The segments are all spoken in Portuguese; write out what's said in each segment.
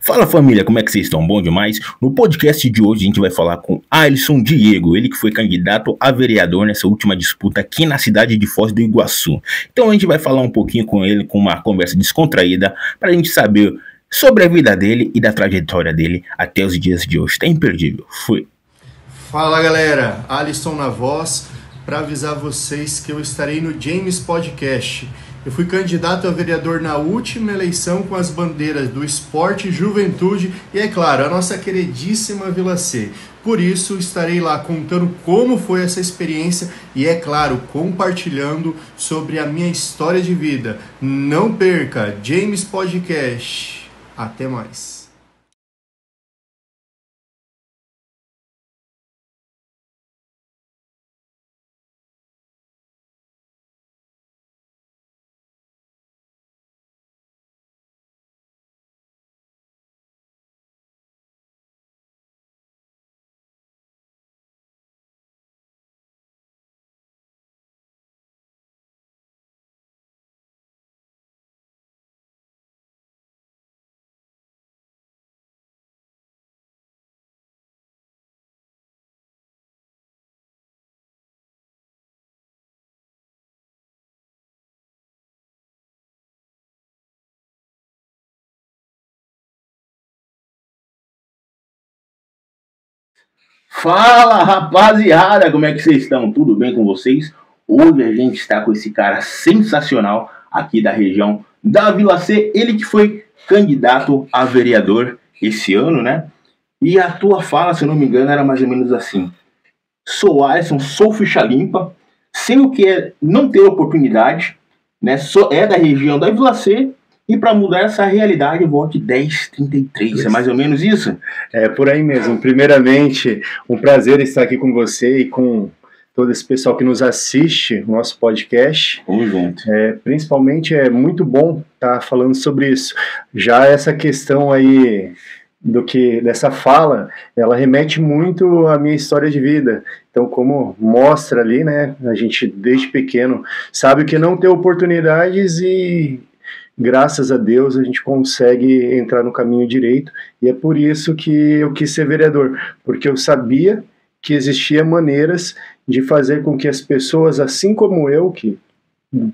Fala família, como é que vocês estão? Bom demais? No podcast de hoje a gente vai falar com Alisson Diego, ele que foi candidato a vereador nessa última disputa aqui na cidade de Foz do Iguaçu. Então a gente vai falar um pouquinho com ele, com uma conversa descontraída, para a gente saber sobre a vida dele e da trajetória dele até os dias de hoje. Tá imperdível. Fui. Fala galera, Alisson na voz, para avisar vocês que eu estarei no James Podcast. Eu fui candidato a vereador na última eleição com as bandeiras do esporte, juventude e, é claro, a nossa queridíssima Vila C. Por isso, estarei lá contando como foi essa experiência e, é claro, compartilhando sobre a minha história de vida. Não perca, James Podcast. Até mais. Fala rapaziada, como é que vocês estão? Tudo bem com vocês? Hoje a gente está com esse cara sensacional aqui da região da Vila C, ele que foi candidato a vereador esse ano, né? E a tua fala, se eu não me engano, era mais ou menos assim: sou Alisson, sou ficha limpa, sei o que é não ter oportunidade, né? É da região da Vila C. E para mudar essa realidade, vote 1033, é mais ou menos isso? É por aí mesmo. Primeiramente, um prazer estar aqui com você e com todo esse pessoal que nos assiste, o nosso podcast. Vamos junto. Principalmente é muito bom estar falando sobre isso. Já essa questão aí dessa fala, ela remete muito à minha história de vida. Então, como mostra ali, né, a gente desde pequeno sabe que não tem oportunidades e graças a Deus a gente consegue entrar no caminho direito, e é por isso que eu quis ser vereador, porque eu sabia que existia maneiras de fazer com que as pessoas, assim como eu, que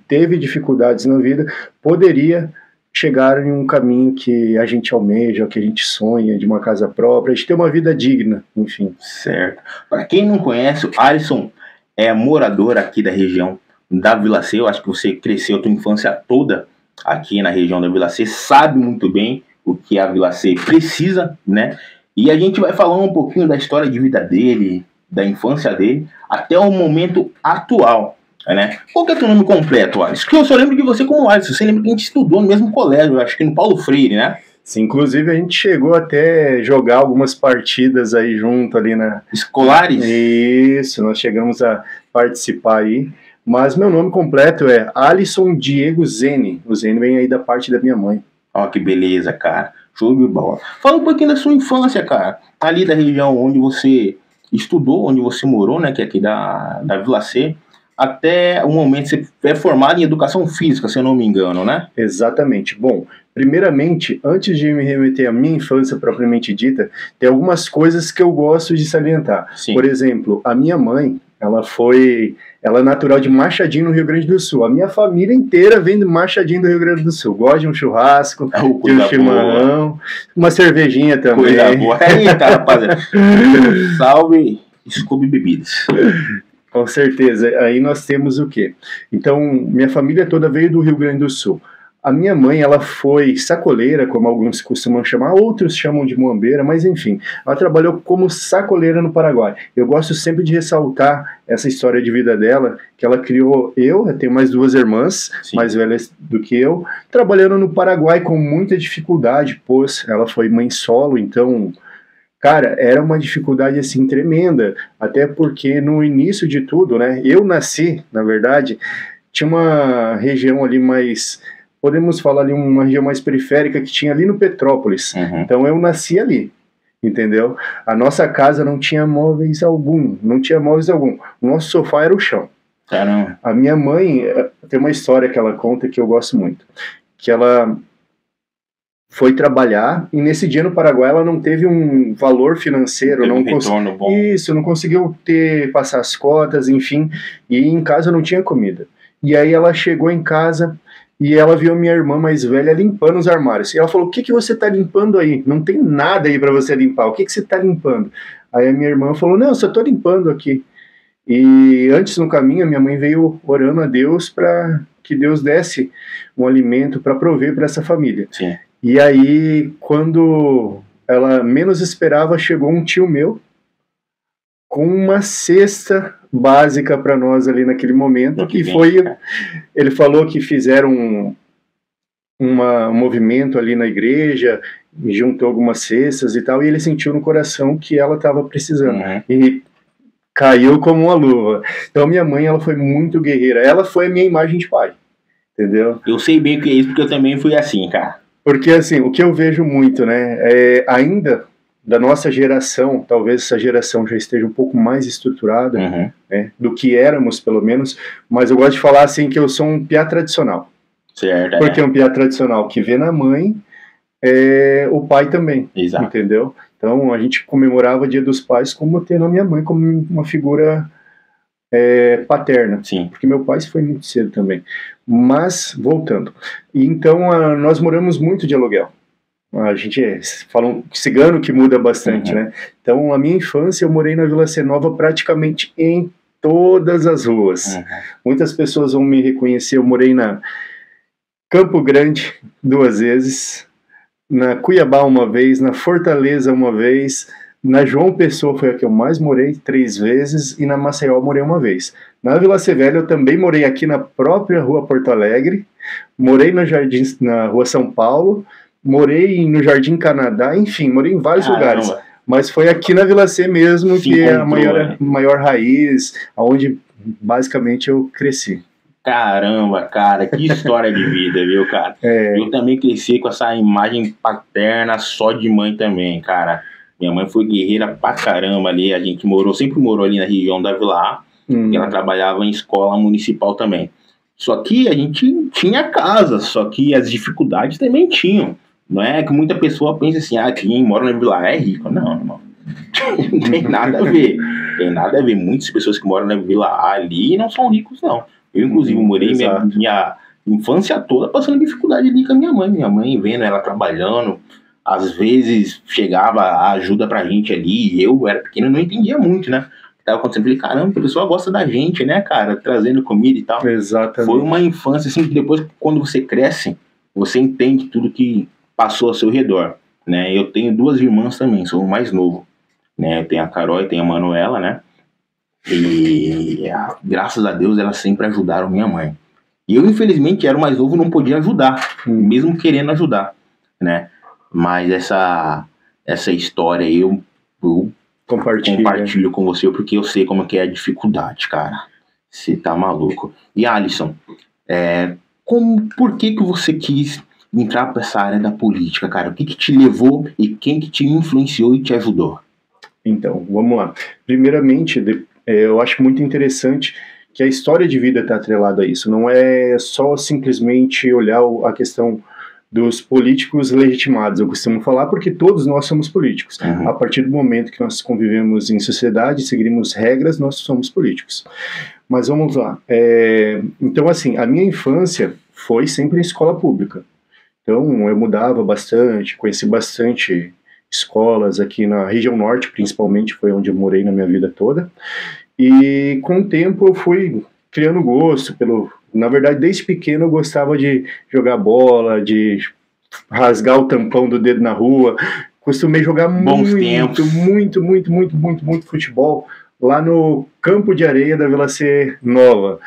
teve dificuldades na vida, poderia chegar em um caminho que a gente almeja, que a gente sonha, de uma casa própria, de ter uma vida digna, enfim. Certo. Para quem não conhece, o Alisson é morador aqui da região da Vila C. Eu acho que você cresceu a tua infância toda aqui na região da Vila C, sabe muito bem o que a Vila C precisa, né? E a gente vai falar um pouquinho da história de vida dele, da infância dele, até o momento atual, né? Qual que é o teu nome completo, Alisson? Que eu só lembro de você como Alisson. Você lembra que a gente estudou no mesmo colégio, acho que no Paulo Freire, né? Sim, inclusive a gente chegou até jogar algumas partidas aí junto ali na... Escolares? Isso, nós chegamos a participar aí. Mas meu nome completo é Alisson Diego Zene. O Zene vem aí da parte da minha mãe. Ó, que beleza, cara. Show de bola. Fala um pouquinho da sua infância, cara. Ali da região onde você estudou, onde você morou, né? Que é aqui da Vila C. Até o momento você é formado em educação física, se eu não me engano, né? Exatamente. Bom, primeiramente, antes de me remeter à minha infância propriamente dita, tem algumas coisas que eu gosto de salientar. Sim. Por exemplo, a minha mãe, ela é natural de Machadinho, no Rio Grande do Sul. A minha família inteira vem de Machadinho, do Rio Grande do Sul. Gosta de um churrasco, de um chimarrão, uma cervejinha também. Coisa boa. Eita, rapaziada. Salve Scooby Bebidas. Com certeza. Aí nós temos o quê? Então, minha família toda veio do Rio Grande do Sul. A minha mãe, ela foi sacoleira, como alguns costumam chamar, outros chamam de muambeira, mas enfim, ela trabalhou como sacoleira no Paraguai. Eu gosto sempre de ressaltar essa história de vida dela, que ela criou eu tenho mais duas irmãs, sim, mais velhas do que eu, trabalhando no Paraguai com muita dificuldade, pois ela foi mãe solo, então... Cara, era uma dificuldade, assim, tremenda, até porque no início de tudo, né, eu nasci, na verdade, tinha uma região ali mais, podemos falar ali, uma região mais periférica que tinha ali no Petrópolis, então eu nasci ali, entendeu? A nossa casa não tinha móveis algum, o nosso sofá era o chão. Caramba. A minha mãe, tem uma história que ela conta que eu gosto muito, que ela foi trabalhar, e nesse dia no Paraguai ela não teve um valor financeiro, Teve não um retorno bom. Isso, não conseguiu passar as cotas, enfim, e em casa não tinha comida. E aí ela chegou em casa e ela viu a minha irmã mais velha limpando os armários. E ela falou: "O que você está limpando aí? Não tem nada aí para você limpar. O que você está limpando?" Aí a minha irmã falou: "Não, eu só estou limpando aqui." E antes, no caminho, a minha mãe veio orando a Deus para que Deus desse um alimento para prover para essa família. Sim. E aí, quando ela menos esperava, chegou um tio meu com uma cesta básica para nós ali naquele momento, que foi, ele falou que fizeram um movimento ali na igreja, juntou algumas cestas e tal, e ele sentiu no coração que ela estava precisando. E caiu como uma luva. Então minha mãe, ela foi muito guerreira. Ela foi a minha imagem de pai, entendeu? Eu sei bem o que é isso, porque eu também fui assim, cara. Porque assim, o que eu vejo muito, né, ainda da nossa geração, talvez essa geração já esteja um pouco mais estruturada, né, do que éramos, pelo menos, mas eu gosto de falar assim que eu sou um piá tradicional. Certo. Porque é um piá tradicional que vê na mãe o pai também. Exato. Entendeu? Então a gente comemorava o Dia dos Pais como tendo a minha mãe como uma figura paterna. Sim. Porque meu pai se foi muito cedo também. Mas, voltando. Então nós moramos muito de aluguel. A gente fala um cigano que muda bastante, né? Então a minha infância eu morei na Vila C Nova praticamente em todas as ruas. Muitas pessoas vão me reconhecer. Eu morei na Campo Grande 2 vezes, na Cuiabá uma vez, na Fortaleza uma vez, na João Pessoa foi a que eu mais morei 3 vezes, e na Maceió morei uma vez. Na Vila Velha eu também morei aqui na própria Rua Porto Alegre, morei na Rua São Paulo, morei no Jardim Canadá, enfim, morei em vários lugares. Mas foi aqui na Vila C mesmo que é a maior raiz, onde basicamente eu cresci. Caramba, cara, que história de vida, viu, cara? Eu também cresci com essa imagem paterna só de mãe também, cara. Minha mãe foi guerreira pra caramba ali, a gente sempre morou ali na região da Vila A, e ela trabalhava em escola municipal também. Só que a gente tinha casa, só que as dificuldades também tinham. Não é que muita pessoa pensa assim, quem mora na Vila A é rico. Não, irmão. Não tem nada a ver. Tem nada a ver. Muitas pessoas que moram na Vila A ali não são ricos, não. Eu, inclusive, morei minha infância toda passando dificuldade ali com a minha mãe. Minha mãe vendo ela trabalhando, às vezes chegava a ajuda pra gente ali, e eu era pequeno, não entendia muito, né? Tava acontecendo, falei, caramba, a pessoa gosta da gente, né, cara? Trazendo comida e tal. Exatamente. Foi uma infância, assim, que depois, quando você cresce, você entende tudo que passou ao seu redor, né? Eu tenho 2 irmãs também, sou o mais novo, né? Eu tenho a Carol e tenho a Manuela, né? E graças a Deus elas sempre ajudaram minha mãe. E eu, infelizmente, era o mais novo, não podia ajudar, mesmo querendo ajudar, né? Mas essa história aí eu compartilho com você, porque eu sei como que é a dificuldade, cara. Você tá maluco. E Alisson, por que você quis entrar pra essa área da política, cara? O que te levou e quem que te influenciou e te ajudou? Então, vamos lá. Primeiramente, eu acho muito interessante que a história de vida está atrelada a isso. Não é só simplesmente olhar a questão dos políticos legitimados, eu costumo falar, porque todos nós somos políticos. A partir do momento que nós convivemos em sociedade, seguimos regras, nós somos políticos. Mas vamos lá. Então, assim, a minha infância foi sempre em escola pública. Então, eu mudava bastante, conheci bastante escolas aqui na região norte, principalmente, foi onde eu morei na minha vida toda. E com o tempo eu fui criando gosto na verdade, desde pequeno eu gostava de jogar bola, de rasgar o tampão do dedo na rua. Costumei jogar muito futebol lá no campo de areia da Vila C Nova.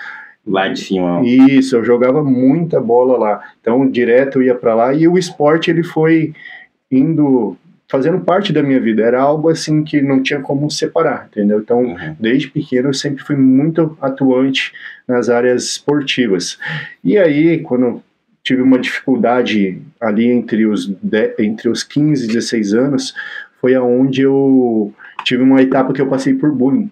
Lá de cima. Isso, eu jogava muita bola lá. Então, direto eu ia para lá, e o esporte ele foi fazendo parte da minha vida. Era algo assim que não tinha como separar, entendeu? Então, desde pequeno eu sempre fui muito atuante nas áreas esportivas. E aí, quando tive uma dificuldade ali entre os 15 e 16 anos, foi aonde eu tive uma etapa que eu passei por bullying.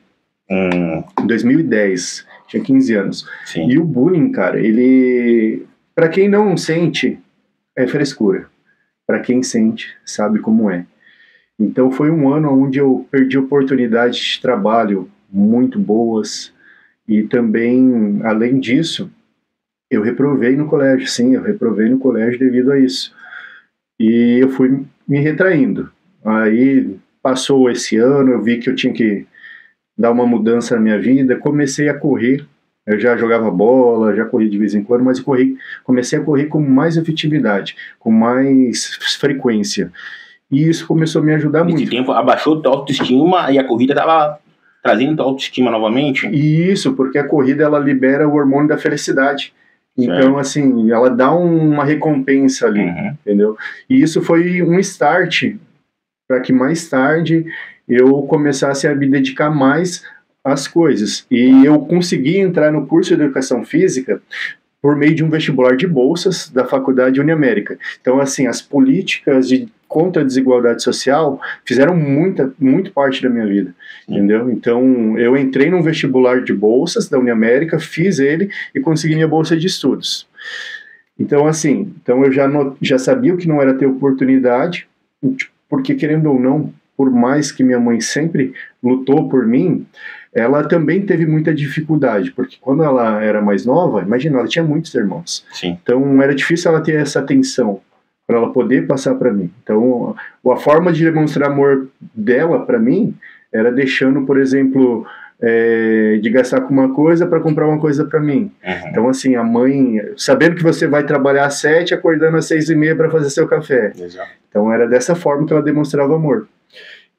Em 2010, tinha 15 anos. Sim. E o bullying, cara, ele, para quem não sente, é frescura. para quem sente, sabe como é. Então foi um ano onde eu perdi oportunidades de trabalho muito boas e também, além disso, eu reprovei no colégio. Sim, eu reprovei no colégio devido a isso. E eu fui me retraindo. Aí passou esse ano, eu vi que eu tinha que dar uma mudança na minha vida, comecei a correr. Eu já jogava bola, já corri de vez em quando, mas comecei a correr com mais efetividade, com mais frequência. E isso começou a me ajudar muito. Nesse tempo abaixou a autoestima e a corrida estava trazendo a autoestima novamente? E isso, porque a corrida ela libera o hormônio da felicidade. Então, assim, ela dá uma recompensa ali, entendeu? E isso foi um start para que mais tarde eu começasse a me dedicar mais às coisas. E eu consegui entrar no curso de Educação Física por meio de um vestibular de bolsas da Faculdade Uniamérica. Então, assim, as políticas contra a desigualdade social fizeram muito parte da minha vida, entendeu? Então, eu entrei num vestibular de bolsas da Uniamérica, fiz ele e consegui minha bolsa de estudos. Então, assim, eu já sabia o que não era ter oportunidade, porque, querendo ou não, por mais que minha mãe sempre lutou por mim, ela também teve muita dificuldade, porque quando ela era mais nova, imagina, ela tinha muitos irmãos. Sim. Então era difícil ela ter essa atenção para ela poder passar para mim. Então a forma de demonstrar amor dela para mim era deixando, por exemplo, de gastar com uma coisa para comprar uma coisa para mim. Então assim, a mãe, sabendo que você vai trabalhar às 7, acordando às 6:30 para fazer seu café. Exato. Então era dessa forma que ela demonstrava amor.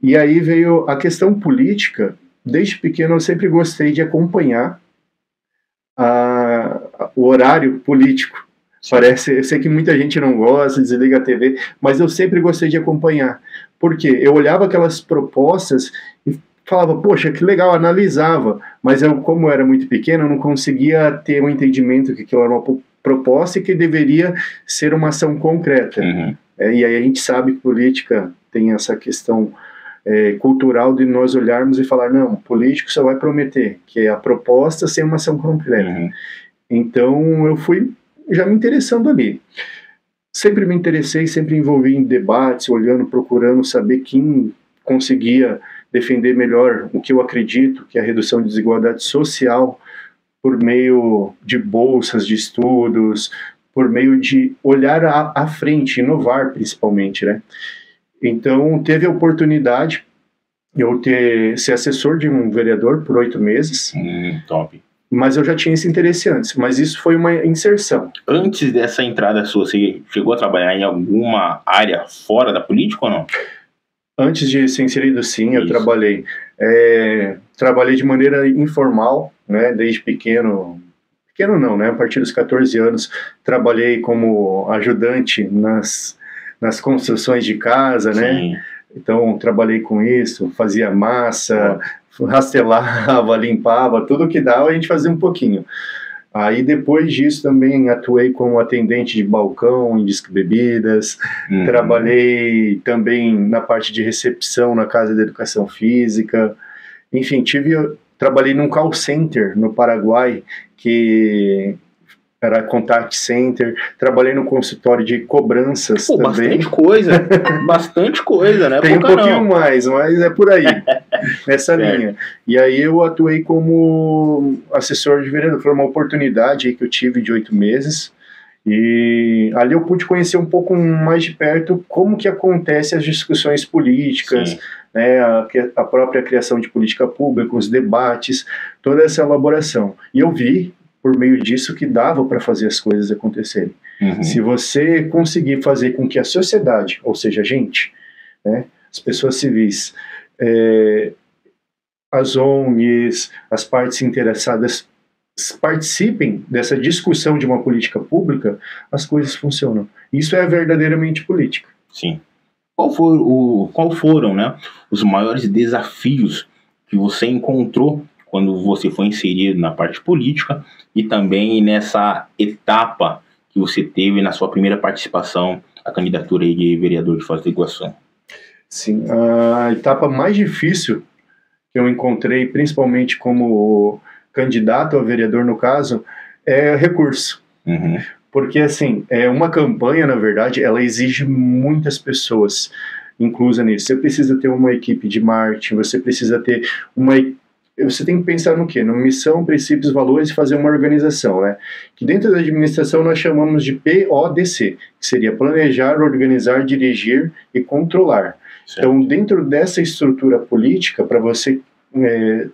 E aí veio a questão política. Desde pequeno eu sempre gostei de acompanhar o horário político. Eu sei que muita gente não gosta, desliga a TV, mas eu sempre gostei de acompanhar. Porque eu olhava aquelas propostas e falava, poxa, que legal, analisava. Mas eu, como eu era muito pequeno, eu não conseguia ter um entendimento que aquilo era uma proposta e que deveria ser uma ação concreta. E aí a gente sabe que política tem essa questão cultural de nós olharmos e falar, não, o político só vai prometer, que é a proposta sem uma ação concreta. Então eu fui já me interessando ali. Sempre me interessei, sempre envolvi em debates, olhando, procurando saber quem conseguia defender melhor o que eu acredito, que é a redução de desigualdade social, por meio de bolsas de estudos, por meio de olhar à frente, inovar principalmente, né? Então, teve a oportunidade de eu ser assessor de um vereador por 8 meses. Top. Mas eu já tinha esse interesse antes, mas isso foi uma inserção. Antes dessa entrada sua, você chegou a trabalhar em alguma área fora da política ou não? Antes de ser inserido, sim, eu trabalhei. Trabalhei de maneira informal, né, desde pequeno. Pequeno não, né, a partir dos 14 anos, trabalhei como ajudante nas construções de casa, né? Então, trabalhei com isso, fazia massa, rastelava, limpava, tudo que dava a gente fazia um pouquinho. Aí, depois disso, também atuei como atendente de balcão em disque bebidas, trabalhei também na parte de recepção na Casa de Educação Física, enfim, trabalhei num call center no Paraguai, que era contact center, trabalhei no consultório de cobranças também. Bastante coisa, né? Tem um pouquinho mais, mas é por aí, nessa linha. E aí eu atuei como assessor de vereador, foi uma oportunidade aí que eu tive de 8 meses, e ali eu pude conhecer um pouco mais de perto como que acontecem as discussões políticas, né, a própria criação de política pública, os debates, toda essa elaboração. E eu vi, por meio disso, que dava para fazer as coisas acontecerem. Se você conseguir fazer com que a sociedade, ou seja, a gente, né, as pessoas civis, as ONGs, as partes interessadas participem dessa discussão de uma política pública, as coisas funcionam. Isso é verdadeiramente política. Sim. Qual foram, né, os maiores desafios que você encontrou quando você foi inserido na parte política e também nessa etapa que você teve na sua primeira participação à candidatura aí de vereador de Foz do Iguaçu? Sim, a etapa mais difícil que eu encontrei, principalmente como candidato a vereador no caso, é recurso. Porque, assim, uma campanha, na verdade, ela exige muitas pessoas inclusa nisso. Você precisa ter uma equipe de marketing, você precisa ter você tem que pensar no quê? Na missão, princípios, valores e fazer uma organização, né? Que dentro da administração nós chamamos de PODC, que seria planejar, organizar, dirigir e controlar. Certo. Então, dentro dessa estrutura política, para você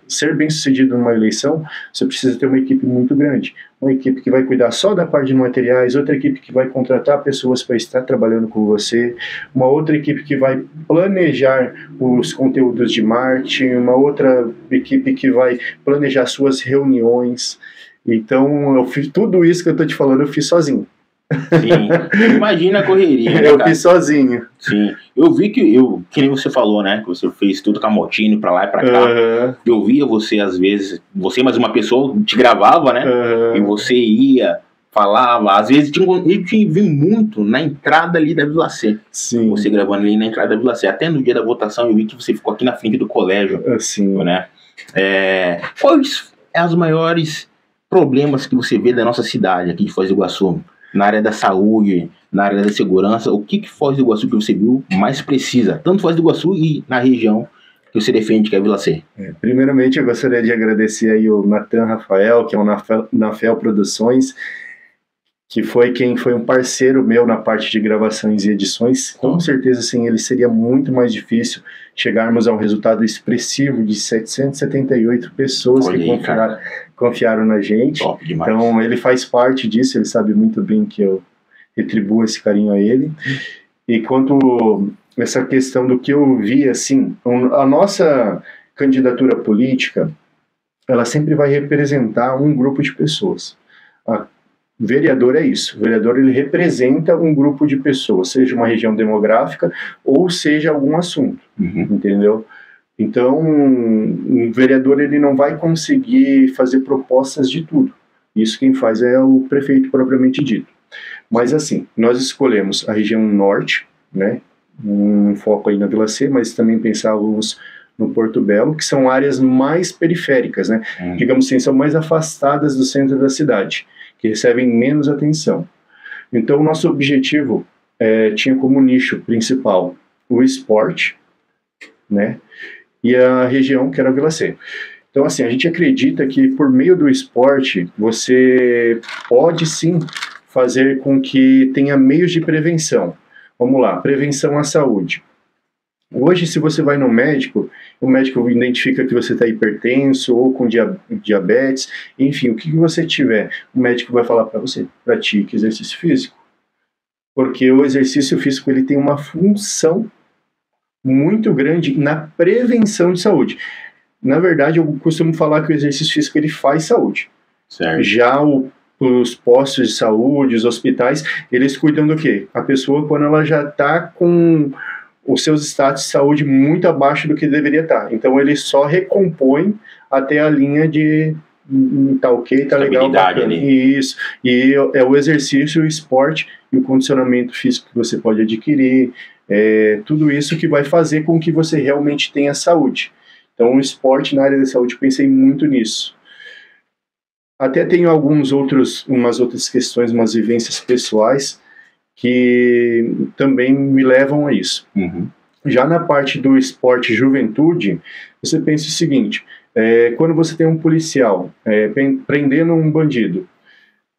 ser bem sucedido numa eleição, você precisa ter uma equipe muito grande. Uma equipe que vai cuidar só da parte de materiais, outra equipe que vai contratar pessoas para estar trabalhando com você, uma outra equipe que vai planejar os conteúdos de marketing, uma outra equipe que vai planejar suas reuniões. Então, eu fiz tudo isso que eu estou te falando, eu fiz sozinho. Sim, imagina a correria, né, eu fiz sozinho. Sim, eu vi que nem você falou, né, que você fez tudo com a motinho pra lá e pra cá. Eu via você às vezes, você mais uma pessoa te gravava, né, e você ia, falava, às vezes eu te vi muito na entrada ali da Vila C. Sim. Você gravando ali na entrada da Vila C, até no dia da votação eu vi que você ficou aqui na frente do colégio. Sim. Né? Quais são os maiores problemas que você vê da nossa cidade aqui de Foz do Iguaçu? Na área da saúde, na área da segurança, o que Foz do Iguaçu que você viu mais precisa? Tanto Foz do Iguaçu e na região que você defende, que é a Vila C. Primeiramente, eu gostaria de agradecer aí o Natan Rafael, que é o Nafel Produções, que foi um parceiro meu na parte de gravações e edições. Com certeza, sem ele seria muito mais difícil chegarmos a um resultado expressivo de 778 pessoas que confiaram na gente. Top demais. Então, ele faz parte disso, ele sabe muito bem que eu retribuo esse carinho a ele. E quanto essa questão do que eu vi, assim, a nossa candidatura política, ela sempre vai representar um grupo de pessoas. O vereador é isso. O vereador, ele representa um grupo de pessoas, seja uma região demográfica ou seja algum assunto, entendeu? Então, um vereador, ele não vai conseguir fazer propostas de tudo. Isso quem faz é o prefeito propriamente dito. Mas assim, nós escolhemos a região norte, né? Um foco aí na Vila C, mas também pensávamos no Porto Belo, que são áreas mais periféricas, né? Digamos assim, são mais afastadas do centro da cidade, que recebem menos atenção. Então, o nosso objetivo tinha como nicho principal o esporte, né? E a região que era a Vila C. Então, assim, a gente acredita que por meio do esporte, você pode sim fazer com que tenha meios de prevenção. Vamos lá, prevenção à saúde. Hoje, se você vai no médico, o médico identifica que você está hipertenso ou com diabetes, enfim, o que você tiver, o médico vai falar para você, pratique exercício físico. Porque o exercício físico, ele tem uma função muito grande na prevenção de saúde. Na verdade, eu costumo falar que o exercício físico, ele faz saúde. Certo. Já os postos de saúde, os hospitais, eles cuidam do quê? A pessoa, quando ela já está com os seus status de saúde muito abaixo do que deveria estar. Então, ele só recompõe até a linha de tá ok, tá legal, bacana. Isso. E é o exercício, o esporte e o condicionamento físico que você pode adquirir, tudo isso que vai fazer com que você realmente tenha saúde. Então, o esporte na área da saúde, pensei muito nisso. Até tenho umas outras questões, umas vivências pessoais que também me levam a isso. Já na parte do esporte juventude, você pensa o seguinte, quando você tem um policial prendendo um bandido,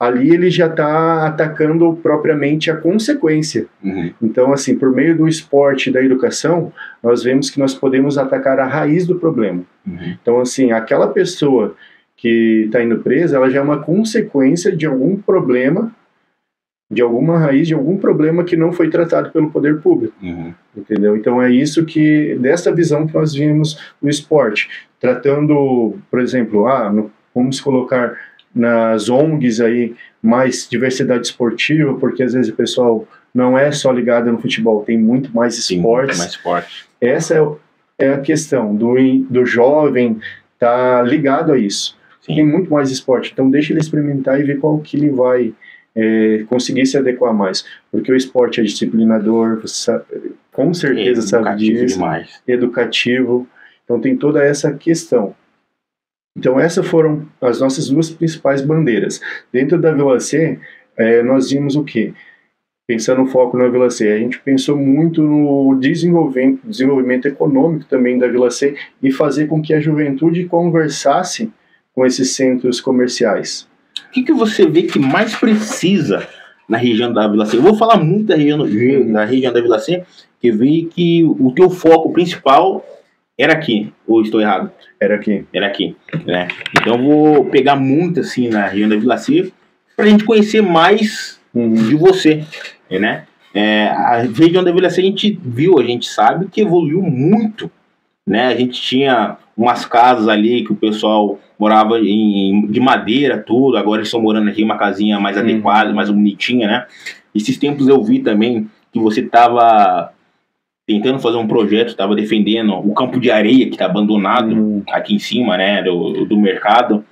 ali ele já está atacando propriamente a consequência. Então, assim, por meio do esporte e da educação, nós vemos que nós podemos atacar a raiz do problema. Então, assim, aquela pessoa que está indo presa, ela já é uma consequência de algum problema, de alguma raiz, de algum problema que não foi tratado pelo poder público. Entendeu? Então, é isso dessa visão que nós vimos no esporte. Tratando, por exemplo, vamos colocar nas ONGs aí mais diversidade esportiva, porque às vezes o pessoal não é só ligado no futebol, tem muito mais esportes. Sim, mais esporte. Essa é a questão do jovem tá ligado a isso. Sim. Tem muito mais esporte, então deixa ele experimentar e ver qual que ele vai conseguir se adequar mais, porque o esporte é disciplinador, você com certeza sabe disso, demais. Educativo, então tem toda essa questão. Então essas foram as nossas duas principais bandeiras. Dentro da Vila C, nós vimos o quê? Pensando no foco na Vila C, a gente pensou muito no desenvolvimento econômico também da Vila C e fazer com que a juventude conversasse com esses centros comerciais. O que você vê que mais precisa na região da Vila C? Eu vou falar muito da região da Vila C, que vi que o teu foco principal era aqui, ou estou errado? Era aqui. Era aqui, né? Então eu vou pegar muito assim na região da Vila C para a gente conhecer mais de você, né? A região da Vila C a gente sabe que evoluiu muito, né? A gente tinha umas casas ali que o pessoal morava de madeira, tudo. Agora eles estão morando aqui em uma casinha mais adequada, mais bonitinha, né? Esses tempos eu vi também que você estava tentando fazer um projeto, estava defendendo o campo de areia que está abandonado aqui em cima, né? Do mercado.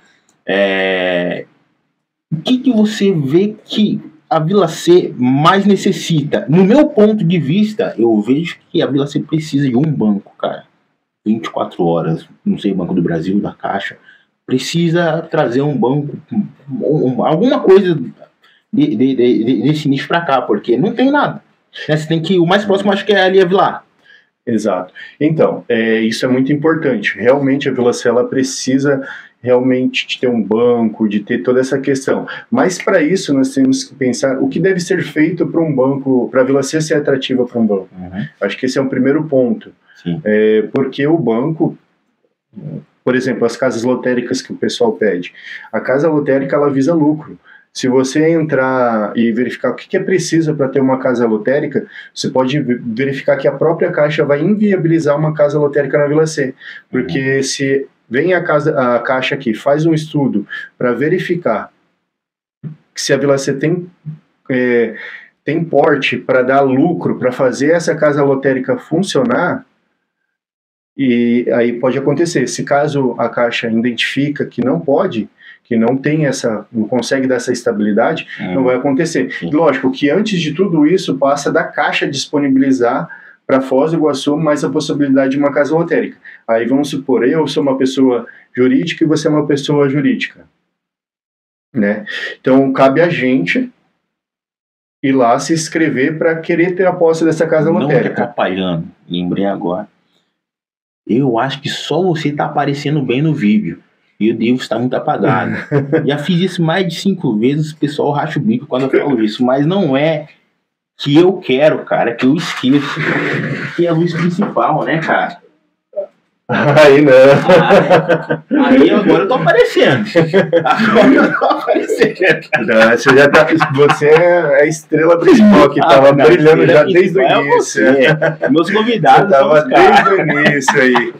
O que você vê que a Vila C mais necessita? No meu ponto de vista, eu vejo que a Vila C precisa de um banco, cara. 24 horas, não sei, Banco do Brasil, da Caixa, precisa trazer um banco, alguma coisa desse nicho para cá, porque não tem nada. Você tem que, o mais próximo acho que é ali a Vilar. Exato. Então, isso é muito importante. Realmente a Vila C ela precisa realmente de ter um banco, de ter toda essa questão. Mas para isso nós temos que pensar o que deve ser feito para um banco, para a Vila C ser atrativa para um banco. Acho que esse é o primeiro ponto. Porque o banco, por exemplo, as casas lotéricas que o pessoal pede, a casa lotérica ela visa lucro. Se você entrar e verificar o que é preciso para ter uma casa lotérica, você pode verificar que a própria Caixa vai inviabilizar uma casa lotérica na Vila C. Porque se vem a Caixa aqui, faz um estudo para verificar se a Vila C tem porte para dar lucro, para fazer essa casa lotérica funcionar, e aí pode acontecer. Se caso a Caixa identifica que não pode, que não tem não consegue dar essa estabilidade, não vai acontecer. Lógico que antes de tudo isso passa da Caixa disponibilizar para Foz do Iguaçu mais a possibilidade de uma casa lotérica. Aí vamos supor, eu sou uma pessoa jurídica e você é uma pessoa jurídica, né? Então cabe a gente ir lá se inscrever para querer ter a posse dessa casa lotérica. Não te atrapalhando, lembrei agora. Eu acho que só você está aparecendo bem no vídeo. E o Deus está muito apagado. Já fiz isso mais de 5 vezes, o pessoal racha o bico quando eu falo isso. Mas não é que eu quero, cara, é que eu esqueço. Que é a luz principal, né, cara? Aí não. Aí agora eu tô aparecendo. Agora eu tô aparecendo. Não, você é a estrela principal que tava brilhando já desde o início. Meus convidados tava desde o início aí.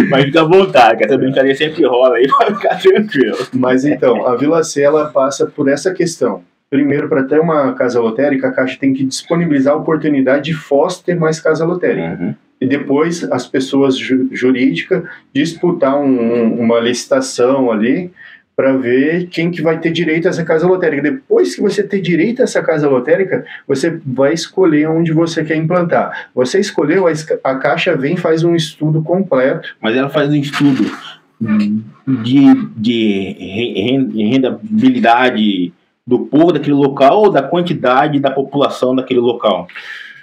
Mas fica à vontade, que essa brincadeira sempre rola aí pra ficar tranquilo. Mas então, a Vila C ela passa por essa questão. Primeiro, para ter uma casa lotérica, a Caixa tem que disponibilizar a oportunidade de Foz ter mais casa lotérica. E depois as pessoas jurídicas disputar uma licitação ali para ver quem que vai ter direito a essa casa lotérica. Depois que você ter direito a essa casa lotérica, você vai escolher onde você quer implantar. Você escolheu, a Caixa vem e faz um estudo completo. Mas ela faz um estudo de rendabilidade do povo daquele local ou da quantidade da população daquele local?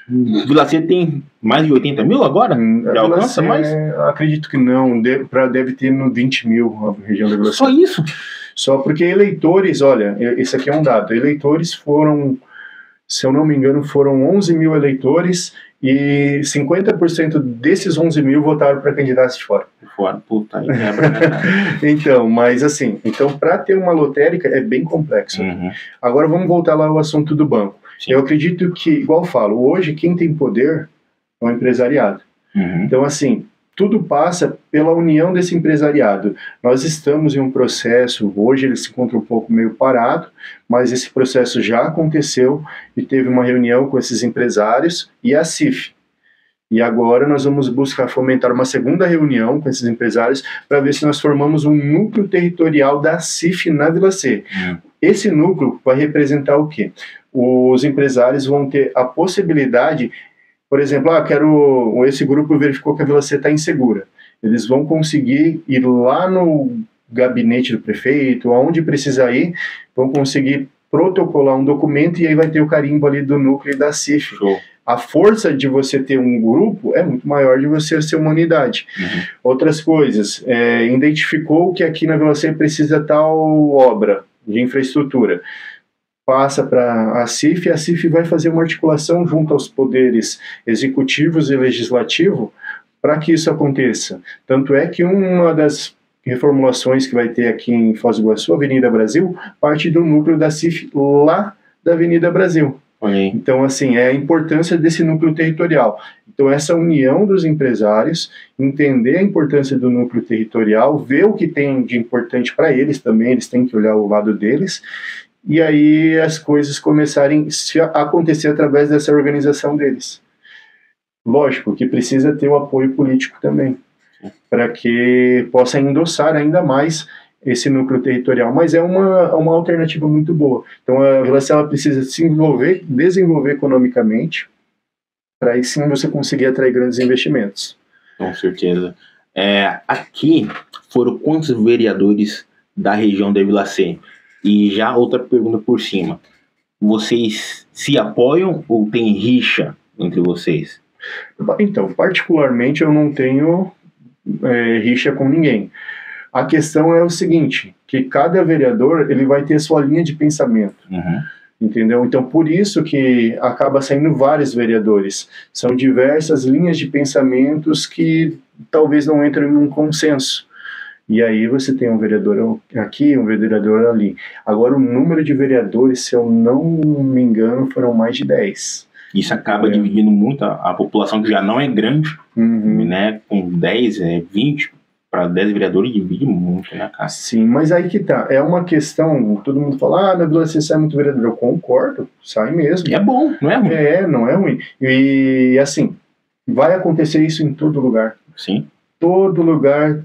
Vila C tem mais de 80 mil agora? Já alcança mais? Acredito que não, deve ter no 20 mil a região da Vila C. Só isso? Só porque eleitores, olha, esse aqui é um dado, eleitores foram, se eu não me engano, foram 11 mil eleitores e 50% desses 11 mil votaram para candidatos de fora. Puta, aí quebra, né, cara? Então, mas assim, para ter uma lotérica é bem complexo. Agora vamos voltar lá ao assunto do banco. Sim. Eu acredito que, igual eu falo, hoje quem tem poder é o empresariado. Então, assim, tudo passa pela união desse empresariado. Nós estamos em um processo, hoje ele se encontra um pouco meio parado, mas esse processo já aconteceu e teve uma reunião com esses empresários e a CIF. E agora nós vamos buscar fomentar uma segunda reunião com esses empresários para ver se nós formamos um núcleo territorial da CIF na Vila C. Esse núcleo vai representar o quê? Os empresários vão ter a possibilidade, por exemplo, esse grupo verificou que a Vila C está insegura. Eles vão conseguir ir lá no gabinete do prefeito, aonde precisar ir, vão conseguir protocolar um documento e aí vai ter o carimbo ali do núcleo e da CIF. Show. A força de você ter um grupo é muito maior de você ser uma unidade. Outras coisas, identificou que aqui na Vila C precisa tal obra de infraestrutura. Passa para a CIF e a CIF vai fazer uma articulação junto aos poderes executivos e legislativo para que isso aconteça. Tanto é que uma das reformulações que vai ter aqui em Foz do Iguaçu, Avenida Brasil, parte do núcleo da CIF lá da Avenida Brasil. Então, assim, é a importância desse núcleo territorial. Então, essa união dos empresários, entender a importância do núcleo territorial, ver o que tem de importante para eles também, eles têm que olhar o lado deles, e aí as coisas começarem a acontecer através dessa organização deles. Lógico que precisa ter o apoio político também, para que possa endossar ainda mais esse núcleo territorial, mas é uma alternativa muito boa. Então a Vila C precisa se desenvolver economicamente, para aí sim você conseguir atrair grandes investimentos. Com certeza. Aqui foram quantos vereadores da região da Vila C? E já outra pergunta por cima. Vocês se apoiam ou tem rixa entre vocês? Então, particularmente eu não tenho rixa com ninguém. A questão é o seguinte, que cada vereador ele vai ter sua linha de pensamento, entendeu? Então, por isso que acaba saindo vários vereadores. São diversas linhas de pensamentos que talvez não entrem em um consenso. E aí você tem um vereador aqui, um vereador ali. Agora, o número de vereadores, se eu não me engano, foram mais de 10. Isso acaba dividindo muito a população, que já não é grande, né? Com 10, 20... para 10 vereadores divide muito, né, cara? Sim, mas aí que tá. É uma questão, todo mundo fala, na Vila C sai muito vereador. Eu concordo, sai mesmo. E é bom, não é ruim. Não é ruim. E assim, vai acontecer isso em todo lugar. Sim. Todo lugar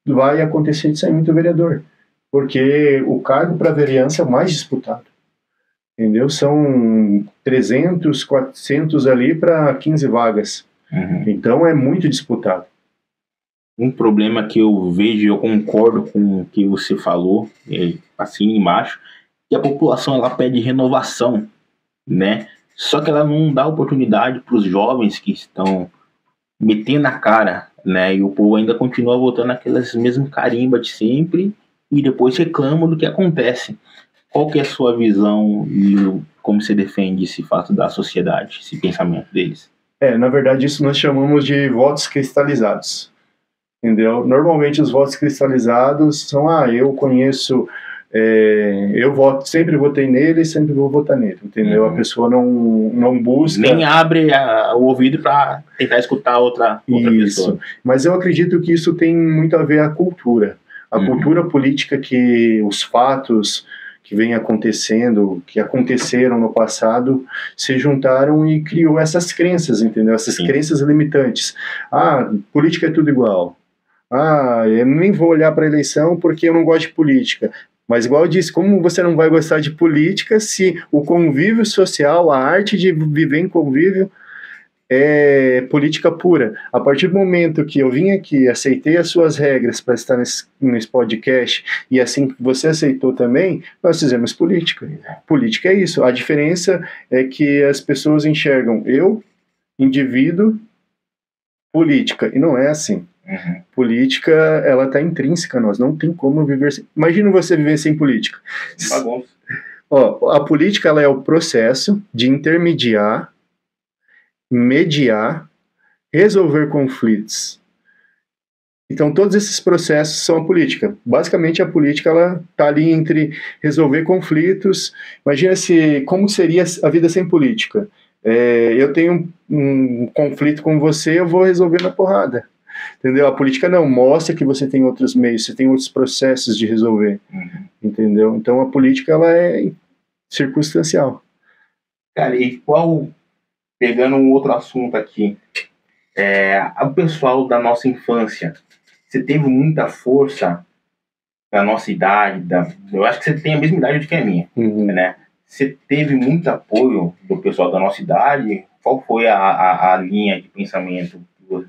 vai acontecer de sair muito vereador. Porque o cargo para vereança é o mais disputado. Entendeu? São 300, 400 ali para 15 vagas. Então é muito disputado. Um problema que eu vejo, e eu concordo com o que você falou, assim embaixo, que a população ela pede renovação, né? Só que ela não dá oportunidade para os jovens que estão metendo a cara, né? E o povo ainda continua votando aquelas mesmas carimbas de sempre e depois reclama do que acontece. Qual que é a sua visão e como você defende esse fato da sociedade, esse pensamento deles? Na verdade, isso nós chamamos de votos cristalizados. Entendeu? Normalmente os votos cristalizados são, eu conheço, eu sempre votei nele e sempre vou votar nele, entendeu? A pessoa não busca... Nem abre o ouvido para tentar escutar outra pessoa. Mas eu acredito que isso tem muito a ver com a cultura. A cultura política, que os fatos que vem acontecendo, que aconteceram no passado, se juntaram e criou essas crenças, entendeu? Essas crenças limitantes. Política é tudo igual. Eu nem vou olhar para a eleição porque eu não gosto de política. Mas igual eu disse, como você não vai gostar de política se o convívio social, a arte de viver em convívio é política pura? A partir do momento que eu vim aqui, aceitei as suas regras para estar nesse podcast, e assim você aceitou também, nós fizemos política. Política é isso. A diferença é que as pessoas enxergam eu, indivíduo, política, e não é assim. Política, ela está intrínseca a nós, não tem como viver sem... Imagina você viver sem política. Bagunça. A política ela é o processo de intermediar, mediar, resolver conflitos. Então todos esses processos são a política. Basicamente a política ela está ali entre resolver conflitos. Imagina como seria a vida sem política. Eu tenho um conflito com você, eu vou resolver na porrada. Entendeu? A política não mostra que você tem outros meios, você tem outros processos de resolver. Entendeu? Então a política ela é circunstancial. Cara, e pegando um outro assunto aqui, o pessoal da nossa infância, você teve muita força da nossa idade, eu acho que você tem a mesma idade que a minha, né? Você teve muito apoio do pessoal da nossa idade? Qual foi a linha de pensamento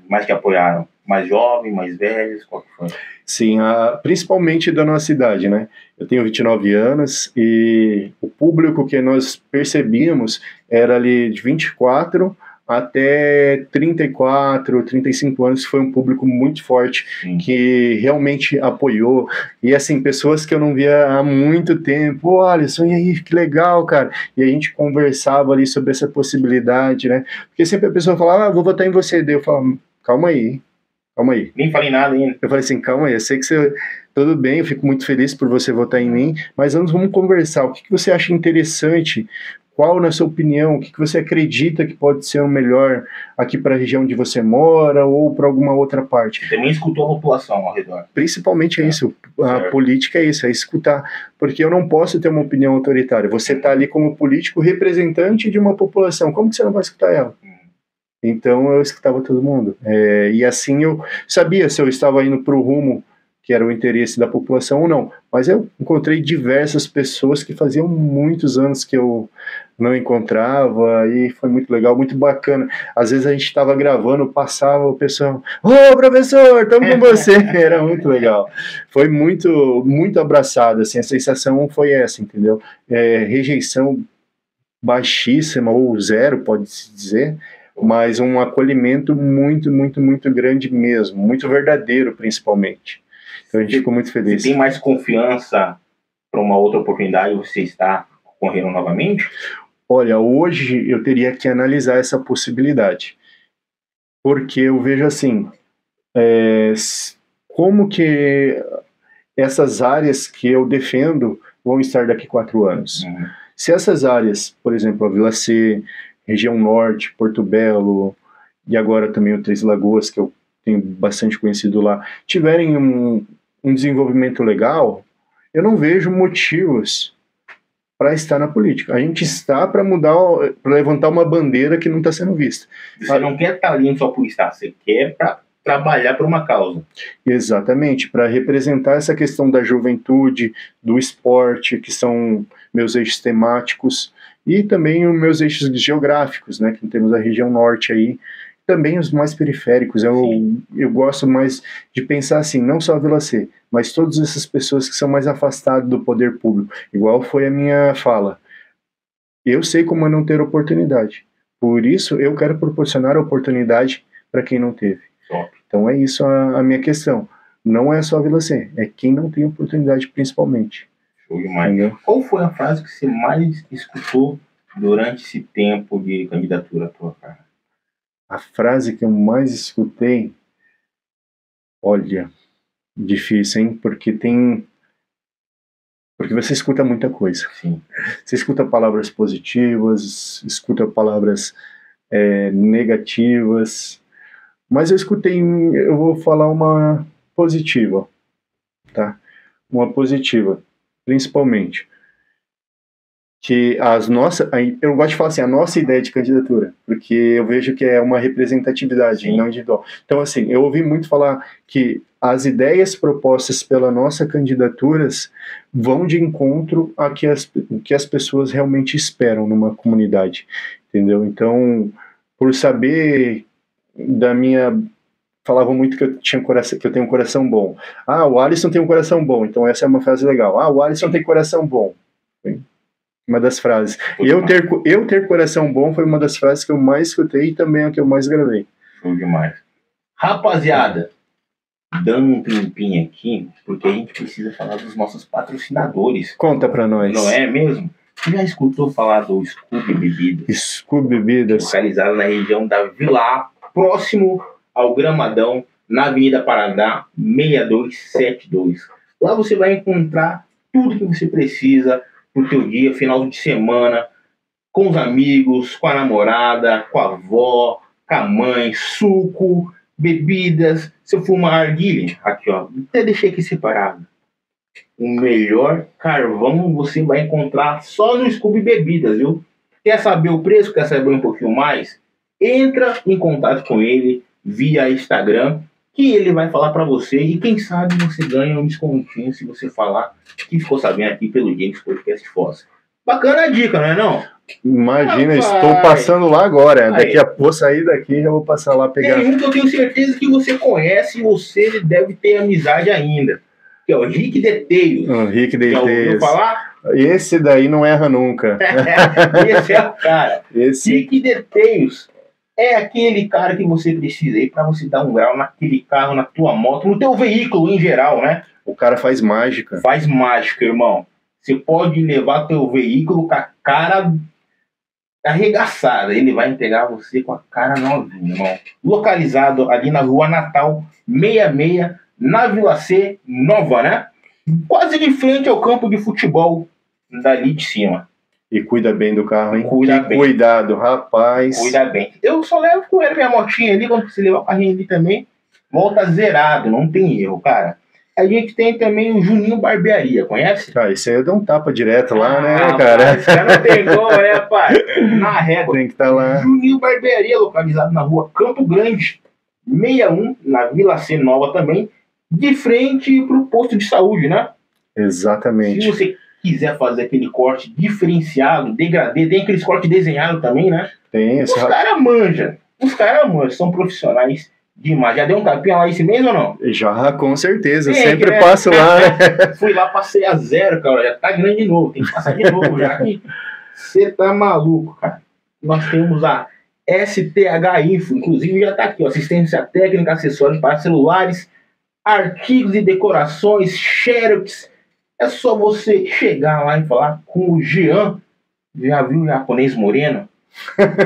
mais que apoiaram? Mais jovens, mais velhos? Qual que foi? Sim, principalmente da nossa idade, né? Eu tenho 29 anos e o público que nós percebíamos era ali de 24 até 34, 35 anos. Foi um público muito forte, que realmente apoiou. E assim, pessoas que eu não via há muito tempo. Ô, Alisson, e aí, que legal, cara. E a gente conversava ali sobre essa possibilidade, né? Porque sempre a pessoa falava, vou votar em você. Daí eu falava, calma aí. Nem falei nada ainda. Eu falei assim, calma aí, eu sei que você... Tudo bem, eu fico muito feliz por você votar em mim, mas vamos conversar. O que você acha interessante? Qual, na sua opinião, o que você acredita que pode ser o melhor aqui para a região onde você mora ou para alguma outra parte? Também escutou a população ao redor. Principalmente é isso. A política é isso, é escutar. Porque eu não posso ter uma opinião autoritária. Você está ali como político representante de uma população. Como que você não vai escutar ela? Então eu escutava todo mundo. E assim eu sabia se eu estava indo para o rumo que era o interesse da população ou não. Mas eu encontrei diversas pessoas que faziam muitos anos que eu não encontrava e foi muito legal, muito bacana. Às vezes a gente estava gravando, passava o pessoal, ô professor, estamos com você. Era muito legal. Foi muito, muito abraçado, assim, a sensação foi essa, entendeu? Rejeição baixíssima ou zero, pode-se dizer, mas um acolhimento muito, muito, muito grande mesmo, muito verdadeiro principalmente. Então a gente ficou muito feliz. Você tem mais confiança para uma outra oportunidade você está correndo novamente? Olha, hoje eu teria que analisar essa possibilidade, porque eu vejo assim, como que essas áreas que eu defendo vão estar daqui 4 anos. Se essas áreas, por exemplo, a Vila C, região norte, Porto Belo, e agora também o Três Lagoas, que eu tenho bastante conhecido lá, tiverem um desenvolvimento legal, eu não vejo motivos para estar na política. A gente está para mudar, para levantar uma bandeira que não está sendo vista. Você não quer estar ali só por estar, você quer para trabalhar por uma causa. Exatamente, para representar essa questão da juventude, do esporte, que são meus eixos temáticos, e também os meus eixos geográficos, né, que temos a região norte aí, também os mais periféricos. Eu gosto mais de pensar assim, não só a Vila C, mas todas essas pessoas que são mais afastadas do poder público. Igual foi a minha fala. Eu sei como é não ter oportunidade. Por isso, eu quero proporcionar oportunidade para quem não teve. Então é isso a minha questão. Não é só a Vila C, é quem não tem oportunidade principalmente. Show demais. Entendeu? Qual foi a frase que você mais escutou durante esse tempo de candidatura à tua cara? A frase que eu mais escutei, olha, difícil, hein? Porque você escuta muita coisa. Sim. Você escuta palavras positivas, escuta palavras negativas, mas eu vou falar uma positiva, tá? Uma positiva, principalmente. Que eu gosto de falar assim, a nossa ideia de candidatura, porque eu vejo que é uma representatividade, sim, não individual. Então, assim, eu ouvi muito falar que as ideias propostas pela nossa candidaturas vão de encontro a que as pessoas realmente esperam numa comunidade, entendeu? Então, por saber da minha... Falavam muito que eu tenho um coração bom. Ah, o Alisson tem um coração bom, então essa é uma frase legal. Ah, o Alisson tem coração bom. Uma das frases. Eu ter coração bom foi uma das frases que eu mais escutei e também a que eu mais gravei. Show demais. Rapaziada, dando um tempinho aqui, porque a gente precisa falar dos nossos patrocinadores. Conta pra nós. Não é mesmo? Você já escutou falar do Scooby Bebidas? Scooby Bebidas. Localizado na região da Vila A, próximo ao Gramadão, na Avenida Paraná, 6272. Lá você vai encontrar tudo que você precisa pro teu dia, final de semana, com os amigos, com a namorada, com a avó, com a mãe, suco, bebidas. Se eu for uma arguilha, aqui ó, até deixei aqui separado. O melhor carvão você vai encontrar só no Scooby Bebidas, viu? Quer saber o preço? Quer saber um pouquinho mais? Entra em contato com ele via Instagram, que ele vai falar para você, e quem sabe você ganha um descontinho se você falar que ficou sabendo aqui pelo James Podcast Foz. Bacana a dica, não é não? Imagina, estou passando lá agora. Vou sair daqui e já vou passar lá pegar. Tem um que eu tenho certeza que você conhece e você deve ter amizade ainda. Que é o Rick Deteios. O Rick Deteios. Já ouviu falar? Esse daí não erra nunca. Esse é o cara. Rick Deteios é aquele cara que você precisa aí para você dar um grau naquele carro, na tua moto, no teu veículo em geral, né? O cara faz mágica. Faz mágica, irmão. Você pode levar teu veículo com a cara arregaçada, ele vai entregar você com a cara novinha, irmão. Localizado ali na Rua Natal 66, na Vila C, Nova, né? Quase de frente ao campo de futebol dali de cima. E cuida bem do carro, hein? Cuida bem. Cuidado, rapaz. Cuida bem. Eu só levo com ele minha motinha ali, quando você levar o carrinho ali também, volta zerado, não tem erro, cara. A gente tem também o Juninho Barbearia, conhece? Ah, esse aí eu dou um tapa direto lá, né, cara? Esse cara não tem como, né, pai? Na régua. Tem que estar lá. Juninho Barbearia, localizado na Rua Campo Grande, 61, na Vila C Nova também, de frente pro posto de saúde, né? Exatamente. Se você quiser fazer aquele corte diferenciado, degradê, tem aqueles cortes desenhados também, né? Tem. Os caras manjam. Os caras manjam, são profissionais demais. Já deu um tapinha lá esse mês ou não? Já, com certeza. Sempre passo lá, né? Fui lá, passei a 0, cara. Já tá grande de novo. Tem que passar de novo já. Você tá maluco, cara. Nós temos a STH Info, inclusive já tá aqui, ó, assistência técnica, acessórios para celulares, artigos e decorações, xerox. É só você chegar lá e falar com o Jean. Já viu o japonês moreno?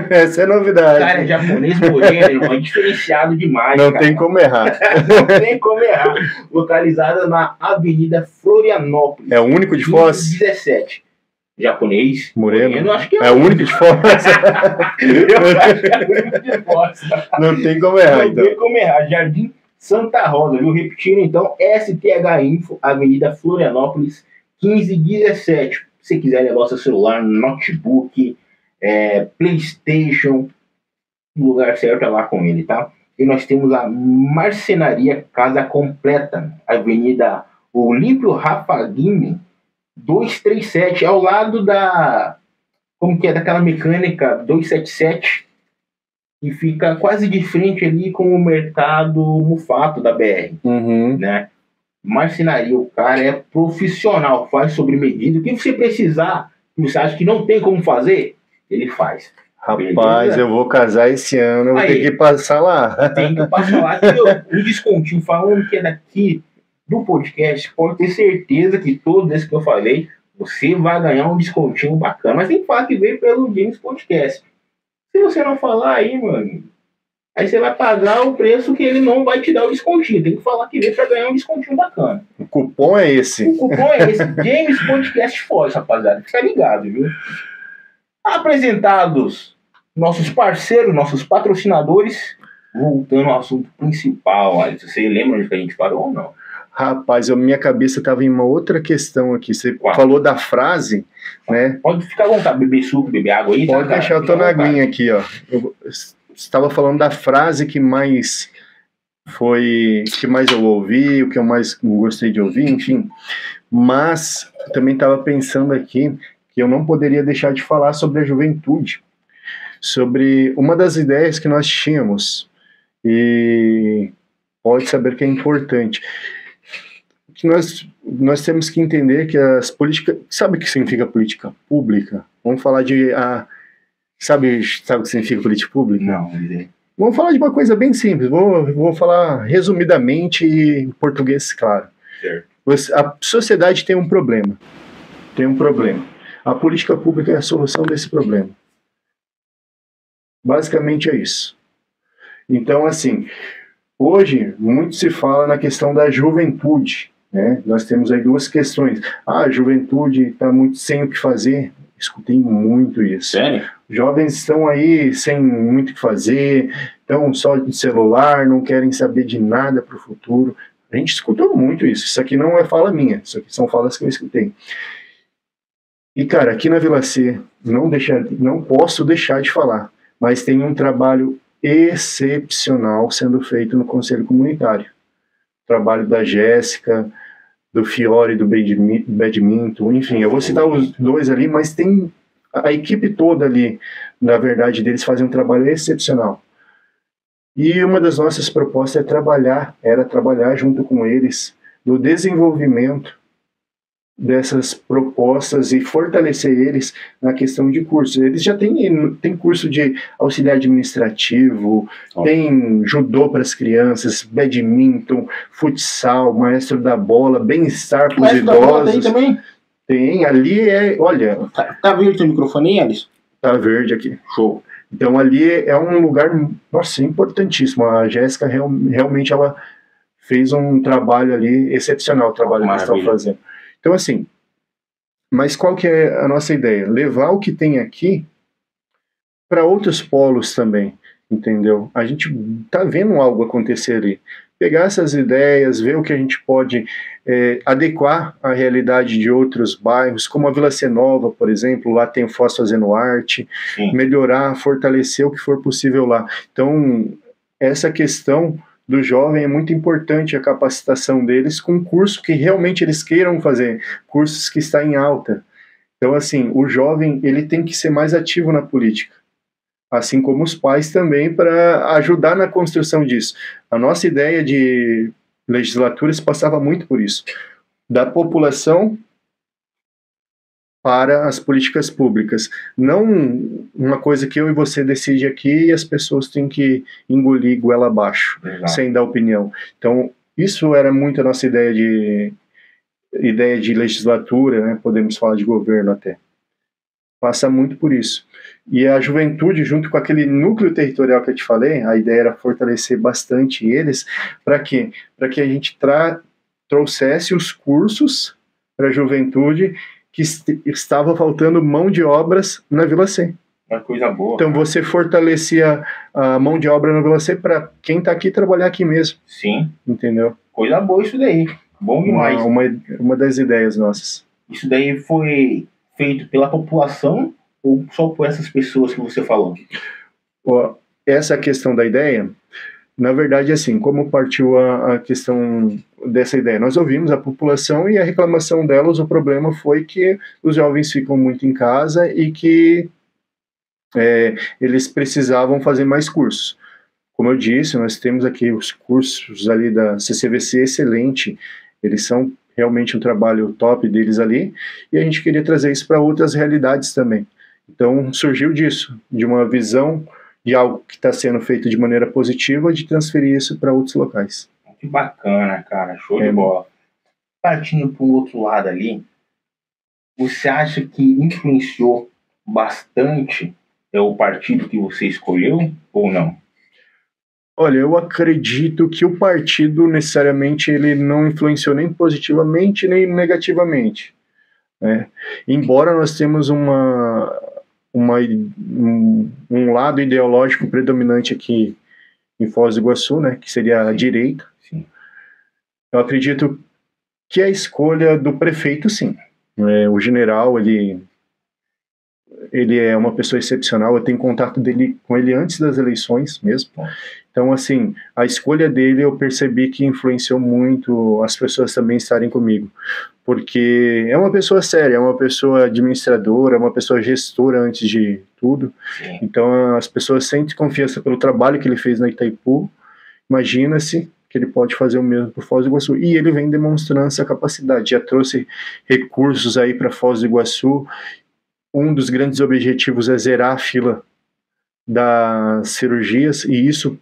Essa é novidade. Cara, é japonês moreno, irmão, é diferenciado demais. Não cara. Tem como errar. Não tem como errar. Localizada na Avenida Florianópolis. É o único de Foz? 17. Japonês moreno, acho que é o único de Foz. Eu acho que é o único de Foz. Não tem como errar, então. Não tem como errar. Jardim Santa Rosa, viu? Repetindo, então, STH Info, Avenida Florianópolis, 1517. Se quiser levar seu celular, notebook, PlayStation, o lugar certo é lá com ele, tá? E nós temos a Marcenaria Casa Completa, Avenida Olímpio Rafagini, 237, ao lado da... Como que é? Daquela mecânica 277, e fica quase de frente ali com o mercado Mufato da BR, né? Marcenaria, o cara é profissional, faz sobre medida. O que você precisar, você acha que não tem como fazer, ele faz. Rapaz, beleza? Eu vou casar esse ano, eu vou ter que passar lá. Tem que passar lá. Um descontinho falando que é daqui do podcast, pode ter certeza que todos esses que eu falei, você vai ganhar um descontinho bacana. Mas tem que falar que veio pelo James Podcast. Se você não falar aí, mano, aí você vai pagar o preço que ele não vai te dar o descontinho. Tem que falar que veio para ganhar um descontinho bacana. O cupom é esse. O cupom é esse. James Podcast Foz, rapaziada. Fica ligado, viu? Apresentados nossos parceiros, nossos patrocinadores, voltando ao assunto principal. Alisson, você lembra onde que a gente parou ou não? Rapaz, minha cabeça estava em uma outra questão aqui. Você falou da frase, né? Pode ficar à vontade, beber suco, beber água aí. Pode deixar, eu tô na aguinha aqui, ó. Eu estava falando da frase que mais eu ouvi, o que eu mais gostei de ouvir, enfim. Mas eu também estava pensando aqui que eu não poderia deixar de falar sobre a juventude, sobre uma das ideias que nós tínhamos, e pode saber que é importante. Que nós temos que entender que as políticas... Sabe o que significa política pública? Vamos falar de... Sabe o que significa política pública? Não. Vamos falar de uma coisa bem simples. Vou falar resumidamente em português, claro. Certo. A sociedade tem um problema. A política pública é a solução desse problema. Basicamente é isso. Então, assim, hoje muito se fala na questão da juventude, né? Nós temos aí duas questões. A juventude está muito sem o que fazer. Escutei muito isso. Sério? Jovens estão aí sem muito o que fazer, estão só de celular, não querem saber de nada para o futuro. A gente escutou muito isso. Isso aqui não é fala minha, isso aqui são falas que eu escutei. E, cara, aqui na Vila C, não posso deixar de falar, mas tem um trabalho excepcional sendo feito no Conselho Comunitário. O trabalho da Jéssica, do Fiore, do badminton, enfim, eu vou citar os dois ali, mas tem a equipe toda ali, na verdade, deles fazem um trabalho excepcional. E uma das nossas propostas era trabalhar junto com eles no desenvolvimento dessas propostas e fortalecer eles na questão de cursos. Eles já têm curso de auxiliar administrativo, tem judô para as crianças, badminton, futsal, maestro da bola, bem-estar para os idosos. Também? Tem, ali olha... Tá verde o microfone, Alisson? Tá verde aqui. Show. Então ali é um lugar, nossa, importantíssimo. A Jéssica realmente ela fez um trabalho ali excepcional, o trabalho que eles estão fazendo. Então, assim, mas qual que é a nossa ideia? Levar o que tem aqui para outros polos também, entendeu? A gente tá vendo algo acontecer ali. Pegar essas ideias, ver o que a gente pode adequar à realidade de outros bairros, como a Vila C Nova, por exemplo, lá tem o Foz fazendo arte, melhorar, fortalecer o que for possível lá. Então, essa questão do jovem é muito importante, a capacitação deles com curso que realmente eles queiram fazer, cursos que está em alta. Então, assim, o jovem ele tem que ser mais ativo na política, assim como os pais também, para ajudar na construção disso. A nossa ideia de legislatura se passava muito por isso, da população para as políticas públicas. Não uma coisa que eu e você decide aqui e as pessoas têm que engolir goela abaixo, sem dar opinião. Então, isso era muito a nossa ideia de legislatura, né? Podemos falar de governo até. Passa muito por isso. E a juventude, junto com aquele núcleo territorial que eu te falei, a ideia era fortalecer bastante eles. Para quê? Para que a gente trouxesse os cursos para a juventude que estava faltando mão de obras na Vila C. Uma coisa boa. Então você fortalecia a mão de obra na Vila C para quem está aqui trabalhar aqui mesmo. Sim. Entendeu? Coisa boa isso daí. Bom demais. Uma das ideias nossas. Isso daí foi feito pela população ou só por essas pessoas que você falou? Essa questão da ideia, na verdade, assim, como partiu a questão dessa ideia? Nós ouvimos a população e a reclamação delas, o problema foi que os jovens ficam muito em casa e que eles precisavam fazer mais cursos. Como eu disse, nós temos aqui os cursos ali da CCVC excelente, eles são realmente um trabalho top deles ali, e a gente queria trazer isso para outras realidades também. Então, surgiu disso, de uma visão de algo que está sendo feito de maneira positiva, de transferir isso para outros locais. Que bacana, cara, show de bola. Partindo para o outro lado ali, você acha que influenciou bastante o partido que você escolheu ou não? Olha, eu acredito que o partido necessariamente ele não influenciou nem positivamente nem negativamente, né? Embora nós temos um lado ideológico predominante aqui em Foz do Iguaçu, né, que seria a direita. Sim. Eu acredito que a escolha do prefeito, sim. O general, ele é uma pessoa excepcional, eu tenho contato com ele antes das eleições mesmo. Então, assim, a escolha dele eu percebi que influenciou muito as pessoas também estarem comigo. Porque é uma pessoa séria, é uma pessoa administradora, é uma pessoa gestora antes de tudo. Sim. Então, as pessoas sentem confiança pelo trabalho que ele fez na Itaipu. Imagina-se que ele pode fazer o mesmo por Foz do Iguaçu. E ele vem demonstrando essa capacidade. Já trouxe recursos aí para Foz do Iguaçu. Um dos grandes objetivos é zerar a fila das cirurgias, e isso,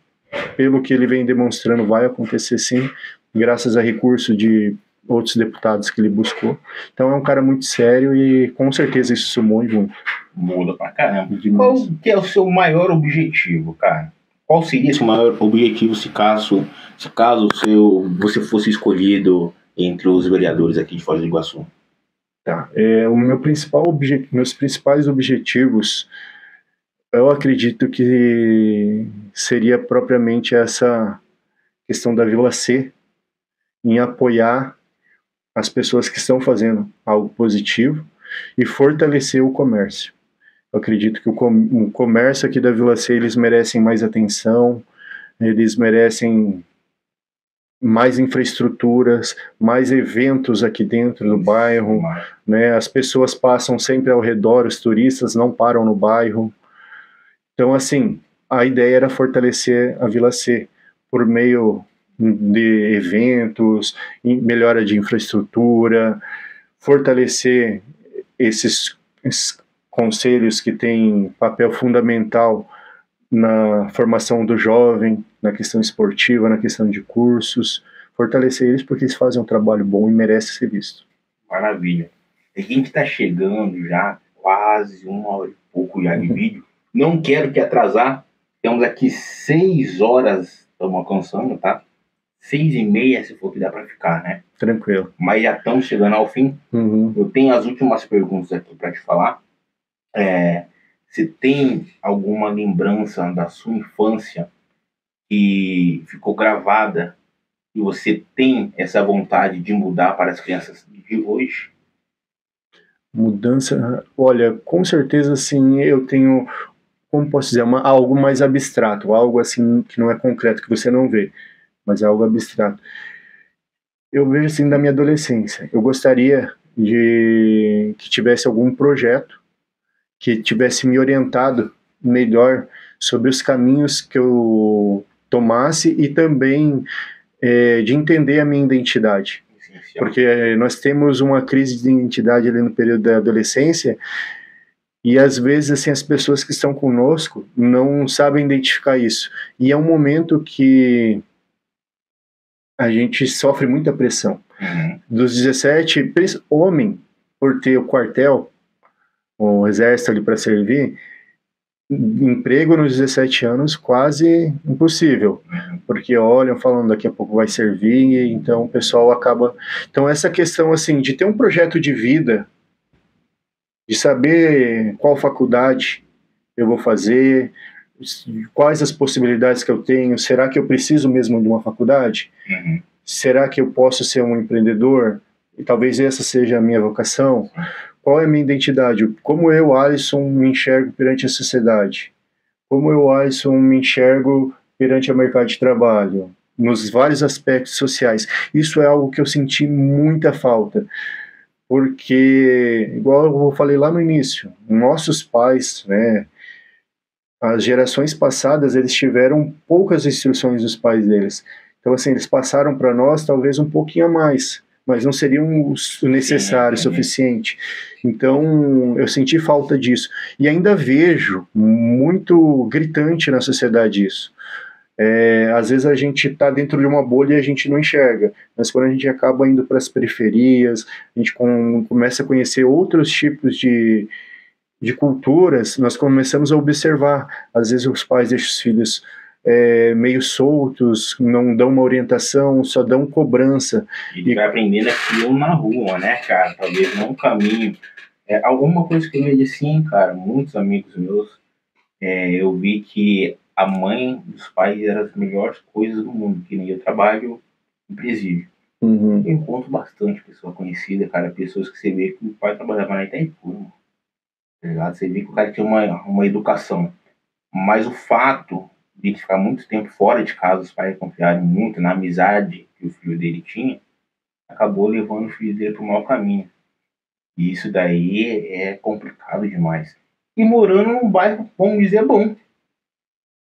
pelo que ele vem demonstrando, vai acontecer sim, graças a recurso de outros deputados que ele buscou. Então é um cara muito sério e com certeza isso sumou muito. Muda pra caramba. Qual que é o seu maior objetivo, cara? Qual seria seu maior objetivo se caso você fosse escolhido entre os vereadores aqui de Foz do Iguaçu? Tá. Meus principais objetivos, eu acredito que seria propriamente essa questão da Vila C, em apoiar as pessoas que estão fazendo algo positivo e fortalecer o comércio. Eu acredito que o comércio aqui da Vila C, eles merecem mais atenção, eles merecem mais infraestruturas, mais eventos aqui dentro do bairro, né? As pessoas passam sempre ao redor, os turistas não param no bairro. Então, assim, a ideia era fortalecer a Vila C por meio de eventos, melhora de infraestrutura, fortalecer esses conselhos que têm papel fundamental na formação do jovem, na questão esportiva, na questão de cursos, fortalecer eles porque eles fazem um trabalho bom e merece ser visto. Maravilha. A gente está chegando já quase 1 hora e pouco já de vídeo. Não quero te atrasar. Temos aqui 6 horas, estamos alcançando, tá? 6h30 se for que dá para ficar, né? Tranquilo. Mas já estamos chegando ao fim. Eu tenho as últimas perguntas aqui para te falar. Você tem alguma lembrança da sua infância que ficou gravada e você tem essa vontade de mudar para as crianças de hoje? Mudança, olha, com certeza sim, eu tenho, como posso dizer, algo mais abstrato, algo assim que não é concreto, que você não vê, mas é algo abstrato. Eu vejo assim da minha adolescência, eu gostaria de que tivesse algum projeto que tivesse me orientado melhor sobre os caminhos que eu tomasse e também de entender a minha identidade. Porque nós temos uma crise de identidade ali no período da adolescência e às vezes assim, as pessoas que estão conosco não sabem identificar isso. E é um momento que a gente sofre muita pressão. Dos 17, homem, por ter o quartel, o exército ali para servir, emprego nos 17 anos quase impossível, porque olham falando daqui a pouco vai servir, então o pessoal acaba... Então essa questão assim de ter um projeto de vida, de saber qual faculdade eu vou fazer, quais as possibilidades que eu tenho, será que eu preciso mesmo de uma faculdade? Será que eu posso ser um empreendedor? E talvez essa seja a minha vocação. Qual é a minha identidade? Como eu, Alisson, me enxergo perante a sociedade? Como eu, Alisson, me enxergo perante o mercado de trabalho? Nos vários aspectos sociais. Isso é algo que eu senti muita falta. Porque, igual eu falei lá no início, nossos pais, né, as gerações passadas, eles tiveram poucas instruções dos pais deles. Então, assim, eles passaram para nós talvez um pouquinho a mais, mas não seria o necessário, suficiente. Então, eu senti falta disso. E ainda vejo muito gritante na sociedade isso. Às vezes a gente está dentro de uma bolha e a gente não enxerga, mas quando a gente acaba indo para as periferias, a gente começa a conhecer outros tipos de culturas, nós começamos a observar. Às vezes os pais deixam os filhos meio soltos, não dão uma orientação, só dão cobrança. E vai aprendendo aquilo na rua, né, cara? Talvez não um caminho. Alguma coisa que eu vejo assim, cara, muitos amigos meus, eu vi que a mãe dos pais era as melhores coisas do mundo, que nem eu trabalho em presídio. Eu encontro bastante pessoa conhecida, cara, pessoas que você vê que o pai trabalhava na Itaipu, tá ligado? Você vê que o cara tinha uma educação. Mas o fato de ficar muito tempo fora de casa, os pais confiarem muito na amizade que o filho dele tinha, acabou levando o filho dele para o mau caminho. E isso daí é complicado demais. E morando num bairro, vamos dizer, bom.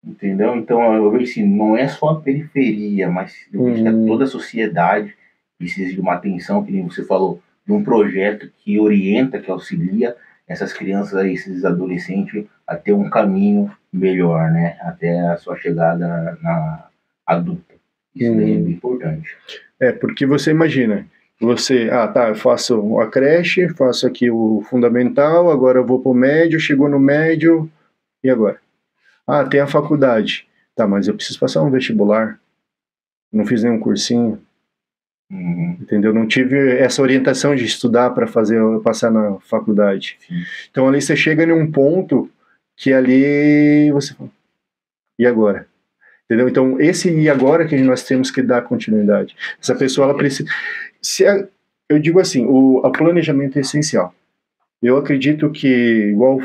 Entendeu? Então eu vejo assim, não é só a periferia, mas eu vejo que toda a sociedade precisa de uma atenção, que nem você falou, de um projeto que orienta, que auxilia essas crianças, esses adolescentes, a ter um caminho melhor, né? Até a sua chegada na adulta. Isso daí é bem importante. Porque você imagina, eu faço a creche, faço aqui o fundamental, agora eu vou pro médio, chegou no médio, e agora? Tem a faculdade. Tá, mas eu preciso passar um vestibular. Não fiz nenhum cursinho. Entendeu? Não tive essa orientação de estudar para passar na faculdade. Então ali você chega em um ponto que ali você fala, e agora? Entendeu? Então esse e agora que nós temos que dar continuidade. Essa pessoa, ela precisa... eu digo assim, o planejamento é essencial. Eu acredito que, igual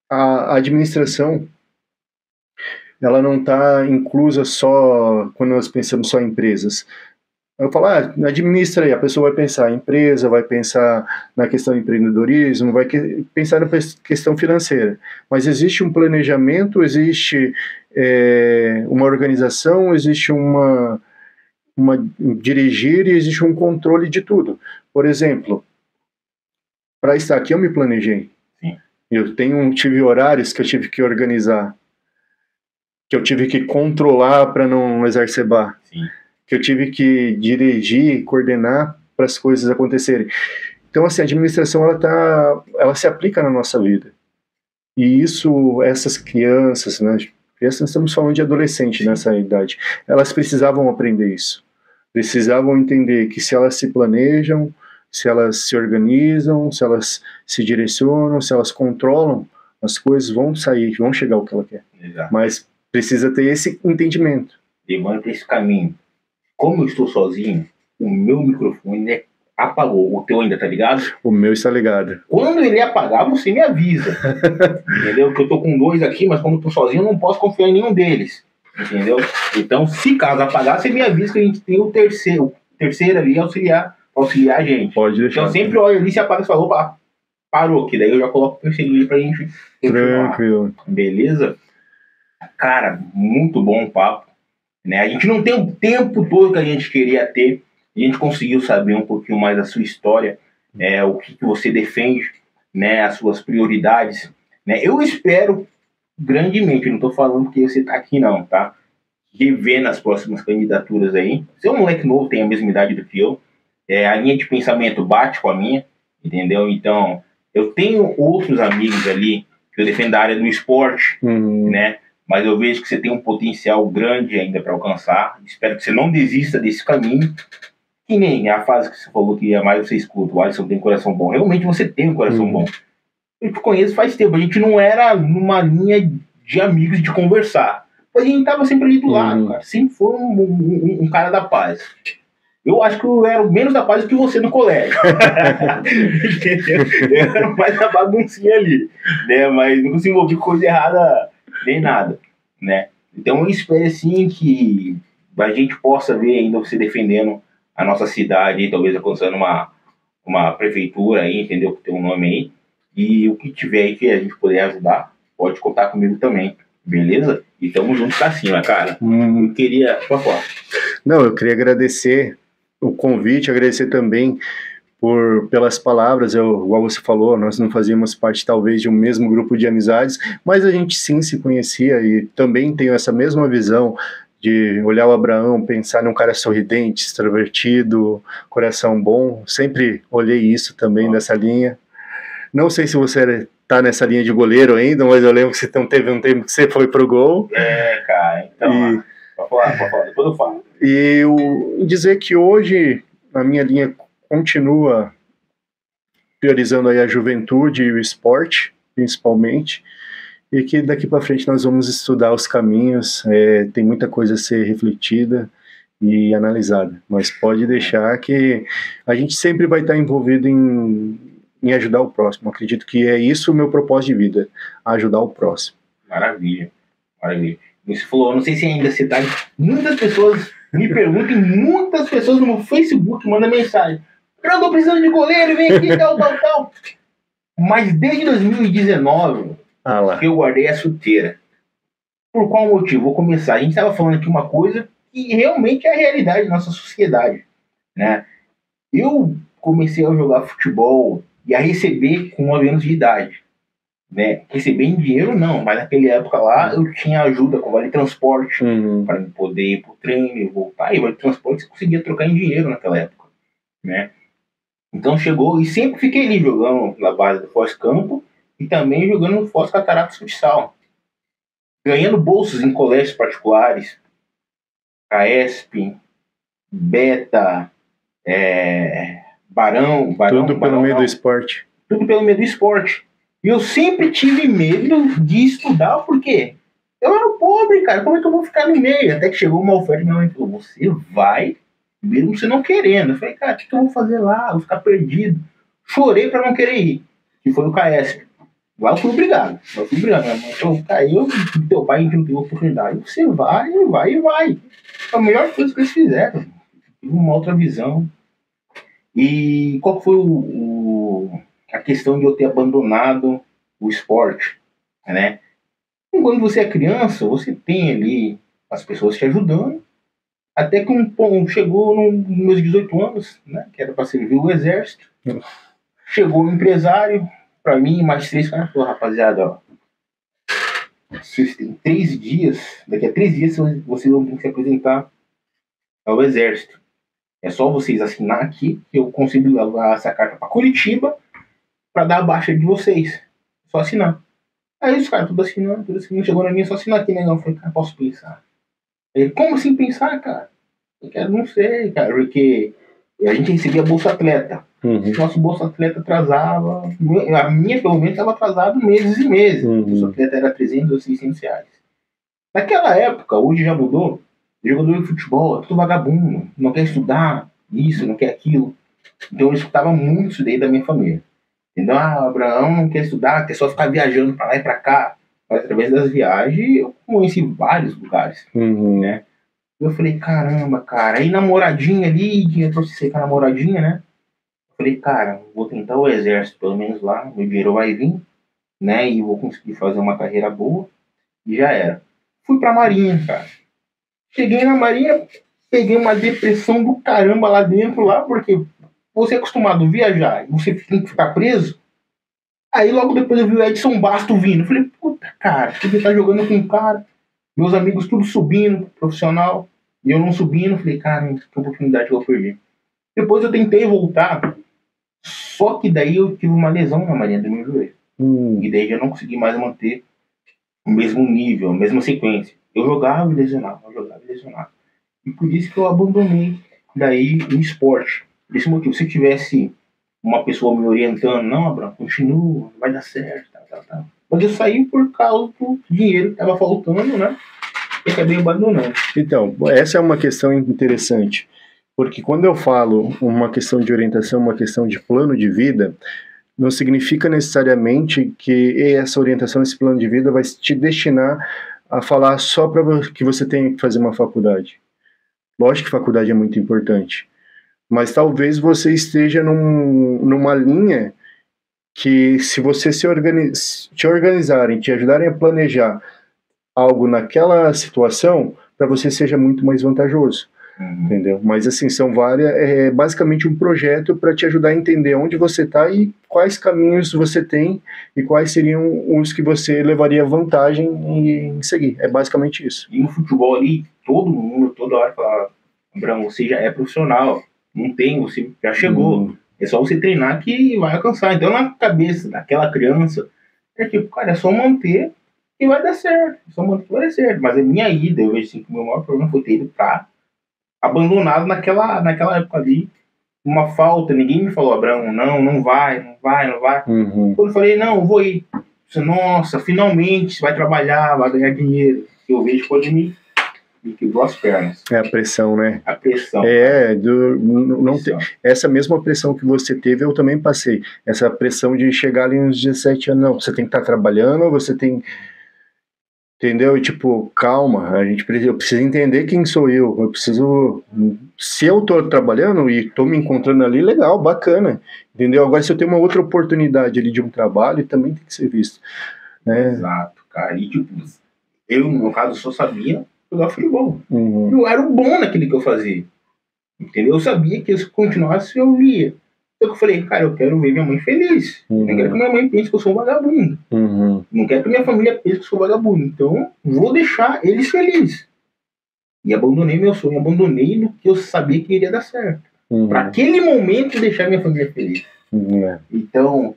a administração, ela não está inclusa só quando nós pensamos só em empresas. Eu falo, administra aí, a pessoa vai pensar em empresa, vai pensar na questão do empreendedorismo, vai pensar na questão financeira. Mas existe um planejamento, existe uma organização, existe uma dirigir e existe um controle de tudo. Por exemplo, para estar aqui eu me planejei. Sim. Eu tive horários que eu tive que organizar, que eu tive que controlar para não exacerbar. Sim. Que eu tive que dirigir, coordenar para as coisas acontecerem. Então, assim, a administração ela se aplica na nossa vida. E isso, essas crianças, né? Crianças, estamos falando de adolescente nessa idade, elas precisavam aprender isso. Precisavam entender que se elas se planejam, se elas se organizam, se elas se direcionam, se elas controlam, as coisas vão sair, vão chegar ao que ela quer. Exato. Mas precisa ter esse entendimento. Levanta esse caminho. Como eu estou sozinho, o meu microfone apagou. O teu ainda tá ligado? O meu está ligado. Quando ele apagar, você me avisa. Entendeu? Porque eu tô com 2 aqui, mas como eu tô sozinho, eu não posso confiar em nenhum deles. Entendeu? Então, se caso apagar, você me avisa que a gente tem o terceiro ali auxiliar a gente. Pode deixar. Então, sempre olha ali, se apaga, você falou, opa, parou, que daí eu já coloco o terceiro ali pra gente continuar. Tranquilo. Beleza? Cara, muito bom o papo. Né? A gente não tem o tempo todo que a gente queria ter. A gente conseguiu saber um pouquinho mais da sua história, o que você defende, né? As suas prioridades. Né? Eu espero grandemente, não estou falando porque você está aqui não, tá? Rever nas próximas candidaturas aí. Você é um moleque novo, tem a mesma idade do que eu. A linha de pensamento bate com a minha, entendeu? Então, eu tenho outros amigos ali que eu defendo da área do esporte, né? Mas eu vejo que você tem um potencial grande ainda para alcançar. Espero que você não desista desse caminho. Que nem a fase que você falou que mais você escuta, o Alisson tem coração bom. Realmente você tem um coração bom. Eu te conheço faz tempo. A gente não era numa linha de amigos de conversar. Mas a gente tava sempre ali do lado, cara. Sempre foi um cara da paz. Eu acho que eu era o menos da paz do que você no colégio. Eu era mais da baguncinha ali. Né? Mas não se envolvi com coisa errada nem nada, né? Então eu espero assim que a gente possa ver ainda você defendendo a nossa cidade, talvez alcançando uma prefeitura aí, entendeu? Que tem um nome aí. E o que tiver aí que a gente puder ajudar, pode contar comigo também, beleza? E tamo junto pra cima, cara. Eu queria... Não, eu queria agradecer o convite, agradecer também pelas palavras, igual você falou, nós não fazíamos parte talvez de um mesmo grupo de amizades, mas a gente sim se conhecia e também tenho essa mesma visão de olhar o Abraão, pensar num cara sorridente, extrovertido, coração bom, sempre olhei isso também nessa linha. Não sei se você tá nessa linha de goleiro ainda, mas eu lembro que você teve um tempo que você foi pro gol. Cara, então, pode falar, depois eu falo. E dizer que hoje a minha linha continua priorizando aí a juventude e o esporte, principalmente, e que daqui para frente nós vamos estudar os caminhos, tem muita coisa a ser refletida e analisada, mas pode deixar que a gente sempre vai estar envolvido em ajudar o próximo. Acredito que é isso o meu propósito de vida, ajudar o próximo. Maravilha, maravilha. Você falou, não sei se ainda você tá... Muitas pessoas me perguntam, muitas pessoas no Facebook mandam mensagem. Eu tô precisando de goleiro, vem aqui, tal. Mas desde 2019, eu guardei a chuteira. Por qual motivo? Vou começar. A gente estava falando aqui uma coisa que realmente é a realidade da nossa sociedade, né? Eu comecei a jogar futebol e a receber com 9 anos de idade. Né? Receber em dinheiro não, mas naquela época lá eu tinha ajuda com vale transporte para poder ir pro treino e voltar. E vale transporte você conseguia trocar em dinheiro naquela época, né? Então chegou e sempre fiquei ali jogando na base do Foz Campo e também jogando no Foz Cataratas Futsal, ganhando bolsas em colégios particulares, CAESP, Beta, Barão, tudo pelo meio do esporte. Tudo pelo meio do esporte. E eu sempre tive medo de estudar, porque eu era pobre, cara. Como é que eu vou ficar no meio? Até que chegou uma oferta e minha mãe falou, você vai, mesmo você não querendo. Eu falei, cara, o que eu vou fazer lá? Eu vou ficar perdido. Chorei pra não querer ir, que foi o CAESP. Lá eu fui obrigado. Minha mãe falou, cara, teu pai não teve oportunidade. Você vai. É a melhor coisa que eles fizeram. Tive uma outra visão. E qual foi a questão de eu ter abandonado o esporte, né? Quando você é criança, você tem ali as pessoas te ajudando, até que chegou nos meus 18 anos, né, que era para servir o exército, chegou um empresário para mim e mais 3 caras, falou, rapaziada, ó, vocês têm 3 dias, daqui a 3 dias vocês vão ter que se apresentar ao exército. É só vocês assinar aqui que eu consigo levar essa carta para Curitiba para dar a baixa de vocês. Só assinar. Aí os caras tudo assinando. Chegou na minha, só assinar aqui, negão. Eu falei, cara, posso pensar? Ele, como assim pensar, cara? Eu quero, não sei, cara, porque a gente recebia Bolsa Atleta. Nosso Bolsa Atleta atrasava. A minha, pelo menos, estava atrasado meses e meses. O Bolsa Atleta era 300 ou 600 reais. Naquela época, hoje já mudou. Jogador de futebol é tudo vagabundo, não quer estudar isso, não quer aquilo. Então eu escutava muito isso daí da minha família. Entendeu? Ah, o Abraão não quer estudar, quer só ficar viajando pra lá e pra cá. Mas através das viagens eu conheci vários lugares, né? Eu falei, caramba, cara. Aí namoradinha ali, dinheiro pra você ser com a namoradinha, né? Eu falei, cara, vou tentar o exército, pelo menos lá, meu dinheiro vai vir, né? E vou conseguir fazer uma carreira boa. E já era. Fui pra Marinha, cara. Cheguei na Marinha, peguei uma depressão do caramba lá dentro, porque você é acostumado a viajar e você tem que ficar preso. Aí logo depois eu vi o Edson Basto vindo. Eu falei, puta, cara, ele tá jogando com um cara, meus amigos tudo subindo, profissional, e eu não subindo. Eu falei, cara, que oportunidade que eu perdi. Depois eu tentei voltar, só que daí eu tive uma lesão na Marinha do meu joelho. E daí eu não consegui mais manter o mesmo nível, a mesma sequência. Eu jogava e lesionava. E por isso que eu abandonei daí o esporte. Por esse motivo, se tivesse uma pessoa me orientando, não, Abraão, continua, vai dar certo, tal. Mas eu saí por causa do dinheiro que estava faltando, né? E acabei abandonando. Então, essa é uma questão interessante. Porque quando eu falo uma questão de orientação, uma questão de plano de vida, não significa necessariamente que essa orientação, esse plano de vida vai te destinar a falar só para que você tenha que fazer uma faculdade. Lógico que faculdade é muito importante, mas talvez você esteja numa linha que, se você te organizarem, te ajudarem a planejar algo naquela situação, para você seja muito mais vantajoso. Entendeu? Mas assim, são várias, basicamente um projeto para te ajudar a entender onde você está e quais caminhos você tem e quais seriam os que você levaria vantagem em seguir. É basicamente isso. E no futebol ali, todo mundo, toda hora fala, Abraão, você já é profissional, não tem, você já chegou, é só você treinar que vai alcançar. Então na cabeça daquela criança, é tipo, cara, é só manter que vai dar certo, Mas a minha ida, eu vejo assim, que o meu maior problema foi ter ido pra abandonado naquela época ali, uma falta, ninguém me falou, Abraão, não vai. Quando eu falei, não, eu vou ir. Nossa, finalmente você vai trabalhar, vai ganhar dinheiro. Eu vejo pode me quebrou as pernas. É a pressão, né? A pressão. Essa mesma pressão que você teve, eu também passei. Essa pressão de chegar ali uns 17 anos, não, você tem que estar trabalhando, você tem... Entendeu? E tipo, calma, eu preciso entender quem sou eu. Se eu tô trabalhando e tô me encontrando ali, legal, bacana. Entendeu? Agora, se eu tenho uma outra oportunidade ali de um trabalho, também tem que ser visto. Né? Exato, cara. E tipo, eu, no meu caso, só sabia jogar futebol. Eu era bom naquilo que eu fazia. Entendeu? Eu sabia que se continuasse, eu ia. Eu falei, cara, eu quero ver minha mãe feliz. Eu não quero que minha mãe pense que eu sou um vagabundo. Não quero que minha família pense que eu sou vagabundo. Então, vou deixar eles felizes. E abandonei meu sonho. Abandonei no que eu sabia que iria dar certo. Para aquele momento, deixar minha família feliz. Então,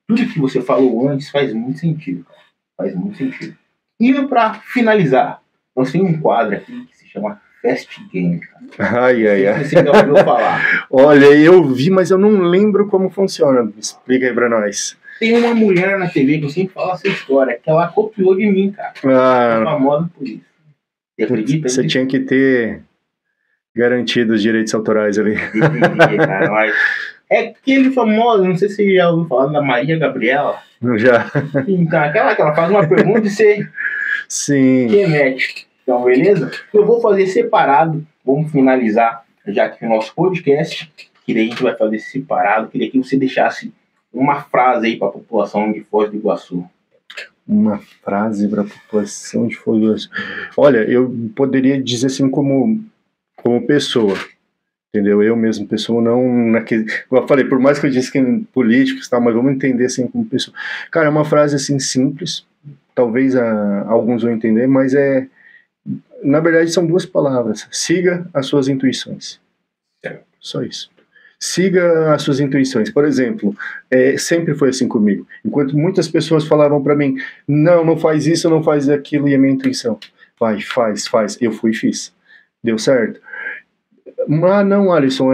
tudo que você falou antes faz muito sentido, cara. Faz muito sentido. E para finalizar, nós temos um quadro aqui que se chama Fast Game, cara. Ai. Você já ouviu falar? Olha, eu vi, mas eu não lembro como funciona. Explica aí pra nós. Tem uma mulher na TV que eu sempre falo essa história, que ela copiou de mim, cara. É famosa por isso. Você acredita? Você tinha que ter garantido os direitos autorais ali. Entendi, cara, mas é aquele famoso, não sei se você já ouviu falar da Maria Gabriela. Já. Então, aquela que ela faz uma pergunta e você Sim. remete. Então, beleza? Eu vou fazer separado. Vamos finalizar já aqui o nosso podcast. Que daí a gente vai fazer separado. Queria que você deixasse uma frase aí para a população de Foz do Iguaçu. Uma frase para a população de Foz do Iguaçu. Olha, eu poderia dizer assim como pessoa, entendeu? Eu mesmo, pessoa, não naquele... Como eu falei, por mais que eu disse que é políticos e tal, mas vamos entender assim como pessoa. Cara, é uma frase assim simples, talvez alguns vão entender, mas na verdade são duas palavras. Siga as suas intuições. Só isso. Siga as suas intuições. Por exemplo, sempre foi assim comigo. Enquanto muitas pessoas falavam para mim, não faz isso, não faz aquilo, e a minha intuição, vai, faz. Eu fui e fiz. Deu certo? Ah, não, Alisson,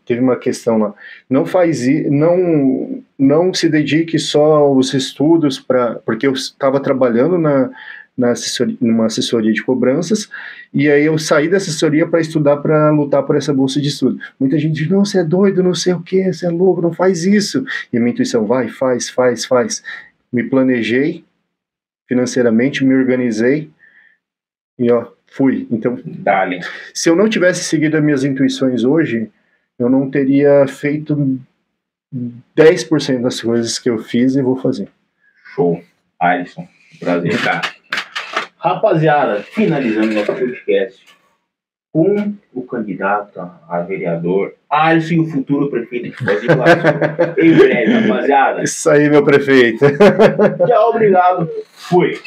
teve uma questão lá. Não faz isso, não se dedique só aos estudos, porque eu estava trabalhando numa assessoria de cobranças, e aí eu saí da assessoria para estudar, para lutar por essa bolsa de estudo. Muita gente diz, não, você é doido, não sei o que, você é louco, não faz isso. E a minha intuição, vai, faz. Me planejei financeiramente, me organizei, e fui. Então, Dale. Se eu não tivesse seguido as minhas intuições hoje, eu não teria feito 10% das coisas que eu fiz e vou fazer. Show. Alisson, prazer, cara. Rapaziada, finalizando nosso podcast com o candidato a vereador Alisson e o futuro prefeito de Foz do Iguaçu. Em breve, rapaziada. Isso aí, meu prefeito. Tchau, obrigado. Fui.